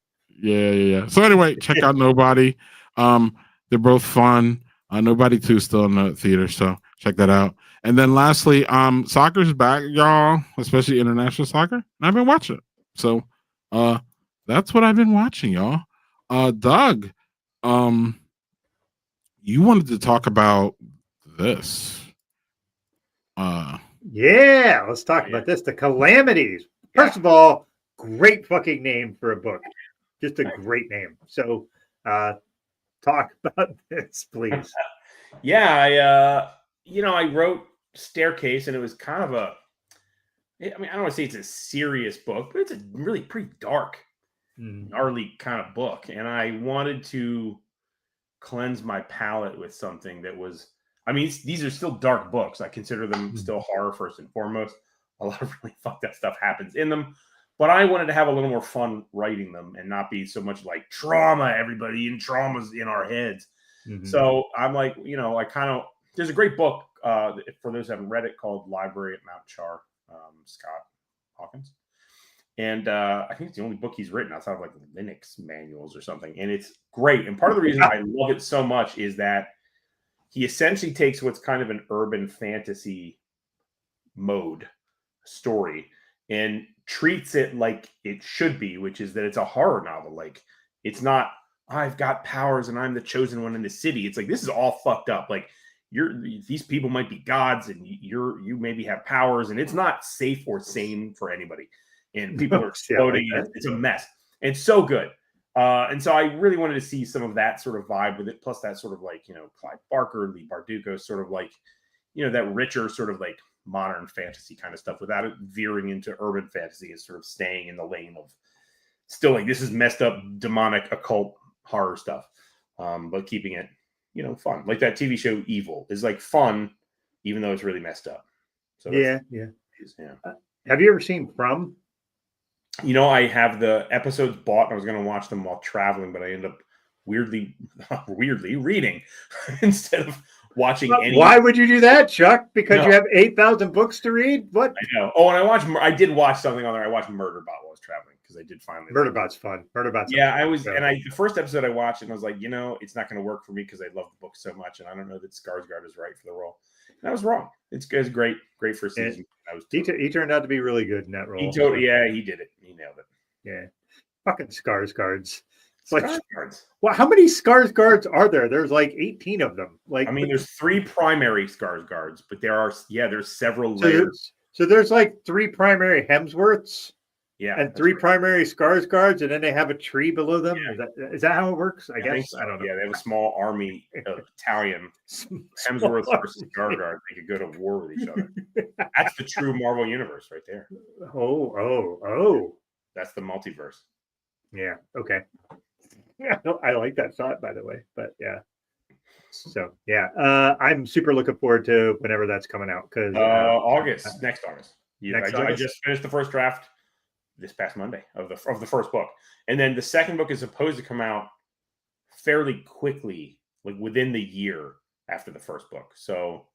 S1: Yeah. So anyway, check out Nobody. They're both fun. Nobody 2 is still in the theater, so check that out. And then lastly, soccer's back, y'all, especially international soccer. And I've been watching it. So that's what I've been watching, y'all. Doug, you wanted to talk about this.
S2: Yeah, let's talk about this. The Calamities. First of all, great fucking name for a book. Just a great name. So talk about this, please.
S3: Yeah, I wrote Staircase, and it was kind of I don't want to say it's a serious book, but it's a really pretty dark, gnarly kind of book. And I wanted to cleanse my palate with something that was, these are still dark books. I consider them still horror first and foremost. A lot of really fucked up stuff happens in them. But I wanted to have a little more fun writing them and not be so much like trauma, everybody in traumas in our heads. So I'm like, there's a great book for those who haven't read it called Library at Mount Char, Scott Hawkins. And I think it's the only book he's written outside of like Linux manuals or something. And it's great. And part of the reason I love it so much is that he essentially takes what's kind of an urban fantasy mode story and treats it like it should be, which is that it's a horror novel. Like, it's not, I've got powers and I'm the chosen one in the city. It's like, this is all fucked up. Like, these people might be gods and you maybe have powers, and it's not safe or sane for anybody. And people are exploding. It's a mess. It's so good. And so I really wanted to see some of that sort of vibe with it. Plus that sort of like, Clive Barker, Lee Bardugo, sort of like, that richer sort of like modern fantasy kind of stuff without it veering into urban fantasy and sort of staying in the lane of still like, this is messed up, demonic, occult horror stuff. But keeping it, fun. Like that TV show Evil is like fun, even though it's really messed up. So
S2: yeah. Have you ever seen From?
S3: I have the episodes bought and I was going to watch them while traveling, but I ended up weirdly reading instead of watching any.
S2: Why would you do that, Chuck? Because you have 8,000 books to read? What?
S3: I know. Oh, and I did watch something on there. I watched Murderbot while I was traveling because I did finally.
S2: Murderbot's fun. Murderbot's
S3: fun. I was, and the first episode I watched and I was like, it's not going to work for me because I love the book so much, and I don't know that Skarsgård is right for the role. And I was wrong. It's great for a season.
S2: He turned out to be really good in that role.
S3: He did it. He nailed it.
S2: Yeah, fucking Skarsgårds. It's like, well, how many Skarsgårds are there? There's like 18 of them. Like,
S3: there's 3 primary Skarsgårds, but there's several layers.
S2: So there's like 3 primary Hemsworths.
S3: Yeah,
S2: and 3 primary Skarsgårds, and then they have a tree below them. Yeah. Is that how it works? I guess.
S3: So. I don't know. Yeah, they have a small army of Italian Hemsworth versus Skarsgård. They could go to war with each other. That's the true Marvel universe right there.
S2: Oh.
S3: That's the multiverse.
S2: Yeah. Okay. Yeah, I like that thought, by the way. But yeah. So yeah, I'm super looking forward to whenever that's coming out because
S3: August, next August.
S2: Next
S3: I
S2: August?
S3: just finished the first draft this past Monday of the first book, and then the second book is supposed to come out fairly quickly, like within the year after the first book. So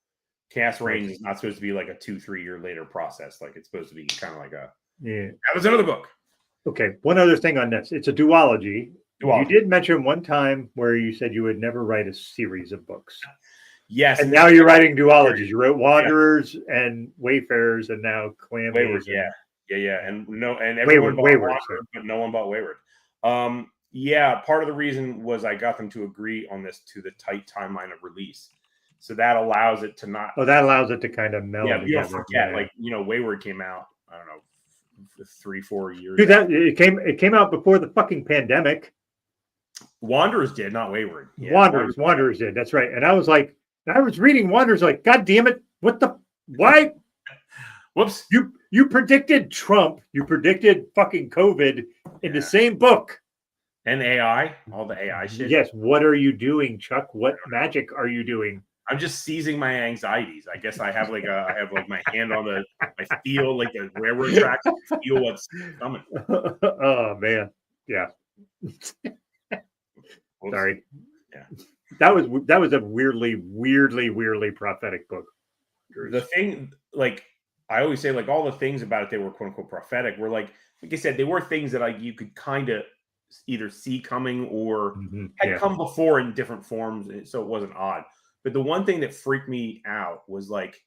S3: Cast Range is not supposed to be like a 2-3 year later process. Like it's supposed to be kind of like a that was another book.
S2: Okay. One other thing on this. It's a duology. You did mention one time where you said you would never write a series of books.
S3: Yes.
S2: And now you're writing duologies. You wrote Wanderers and Wayfarers and now Calamities.
S3: Wayward, yeah. And everyone bought Wayward, but no one bought Wayward. Yeah, part of the reason was I got them to agree on this to the tight timeline of release. So that allows it to not.
S2: Oh, that allows it to kind of meld.
S3: Yeah, you don't forget. Like Wayward came out. I don't know, 3-4 years.
S2: Dude, it came out before the fucking pandemic.
S3: Wanderers did, not Wayward. Yeah,
S2: Wanderers did. That's right. And I was like, I was reading Wanderers, like, God damn it! Why?
S3: Whoops!
S2: You predicted Trump. You predicted fucking COVID in the same book.
S3: And AI, all the AI shit.
S2: Yes. What are you doing, Chuck? What magic are you doing?
S3: I'm just seizing my anxieties. I guess I have like my hand on I feel like the railroad tracks. I feel what's coming.
S2: Oh man, yeah. Sorry.
S3: Yeah.
S2: That was a weirdly prophetic book.
S3: The thing, like I always say, like all the things about it, they were quote unquote prophetic. Were like I said, they were things that you could kind of either see coming or had come before in different forms, so it wasn't odd. But the one thing that freaked me out was like,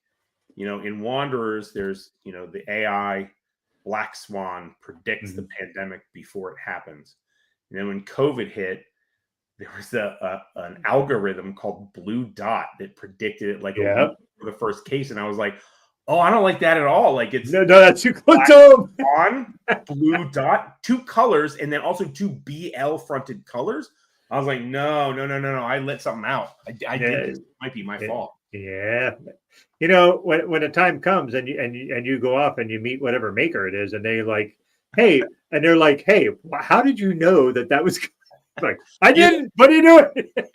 S3: in Wanderers, there's the AI Black Swan predicts the pandemic before it happens, and then when COVID hit, there was an algorithm called Blue Dot that predicted it like a week before the first case, and I was like, oh, I don't like that at all. Like it's
S2: no, that's too close to
S3: on Blue Dot, 2 colors, and then also 2 BL fronted colors. I was like, no. I let something out. I did this. It might be my fault.
S2: Yeah. When the time comes and you go off and you meet whatever maker it is, and they're like, hey, how did you know that was like, I didn't. What are you doing?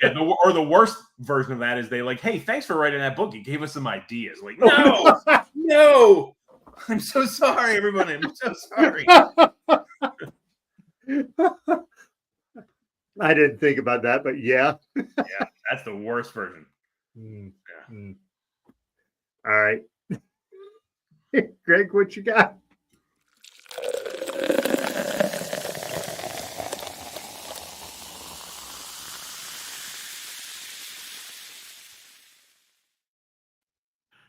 S3: Yeah, or the worst version of that is they like, hey, thanks for writing that book. You gave us some ideas. Like, no. I'm so sorry, everybody. I'm so sorry.
S2: I didn't think about that, but yeah.
S3: Yeah, that's the worst version.
S2: All right. Greg, what you got?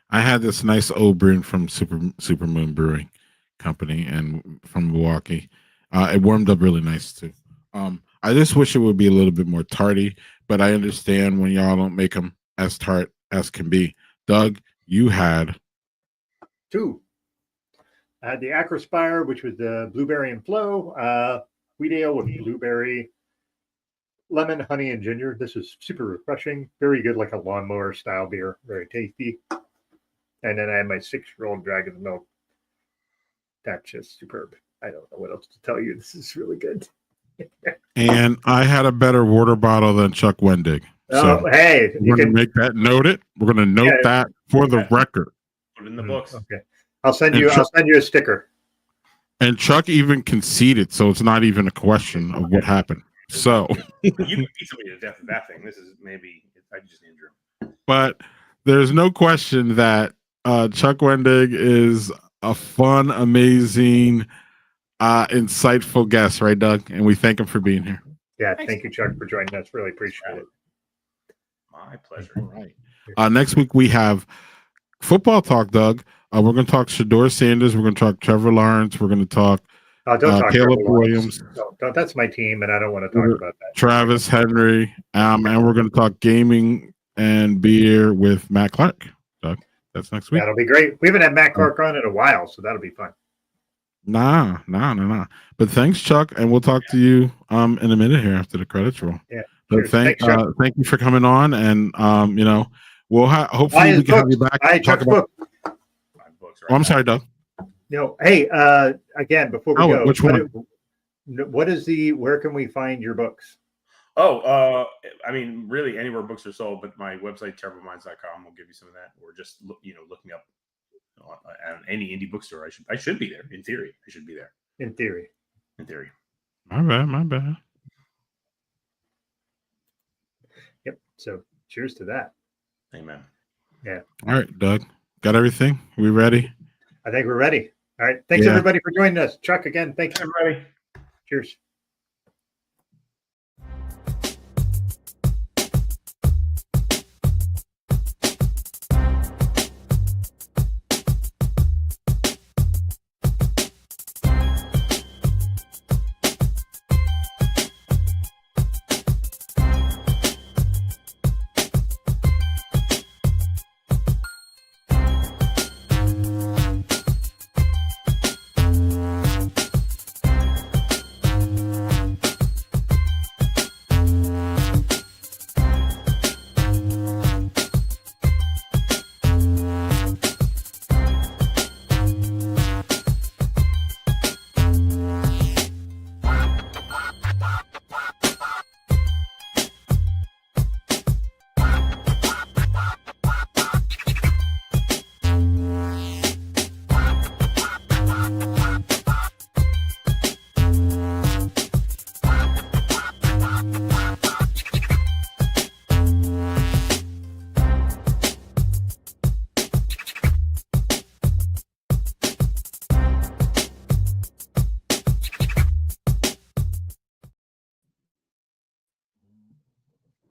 S1: I had this nice old brew from Supermoon Brewing Company and from Milwaukee. It warmed up really nice too. I just wish it would be a little bit more tarty, but I understand when y'all don't make them as tart as can be. Doug, you had
S2: 2. I had the Acrospire, which was the blueberry and flow, wheat ale with blueberry, lemon, honey, and ginger. This is super refreshing, very good, like a lawnmower style beer, very tasty. And then I had my 6-year-old Dragon's Milk. That's just superb. I don't know what else to tell you. This is really good.
S1: And I had a better water bottle than Chuck Wendig. So
S2: hey,
S1: we're going to make that noted. We're going to note that for the record.
S3: Put it in the books.
S2: Okay. I'll send you a sticker.
S1: And Chuck even conceded, so it's not even a question of what happened. So
S3: you can beat somebody to death with that thing. This is I just injure him.
S1: But there's no question that Chuck Wendig is a fun, amazing, insightful guest, right, Doug? And we thank him for being here.
S2: Yeah, thank you, Chuck, for joining us. Really appreciate it.
S3: My pleasure.
S1: All right. Next week we have football talk, Doug. We're going to talk Shador Sanders. We're going to talk Trevor Lawrence. We're going to talk Caleb Williams.
S2: Don't, that's my team, and I don't want to talk about that.
S1: Travis Henry. And we're going to talk gaming and beer with Matt Clark. Doug, that's next week.
S2: That'll be great. We haven't had Matt Clark on in a while, so that'll be fun.
S1: Nah. But thanks, Chuck, and we'll talk to you in a minute here after the credits roll.
S2: Yeah.
S1: But thank you for coming on, and we'll hopefully we can have you back.
S2: Chuck's book.
S3: 5 books, right?
S1: I'm sorry, Doug.
S2: Hey, again, before we go,
S1: which one?
S2: Where can we find your books?
S3: Oh, I mean, really anywhere books are sold, but my website, terribleminds.com, will give you some of that, or just looking up at any indie bookstore. I should be there. In theory, I should be there.
S2: In theory.
S1: My bad.
S2: Yep. So cheers to that.
S3: Amen.
S2: Yeah.
S1: All right, Doug. Got everything? We ready?
S2: I think we're ready. All right. Thanks everybody for joining us. Chuck, again, thanks
S3: everybody.
S2: Cheers.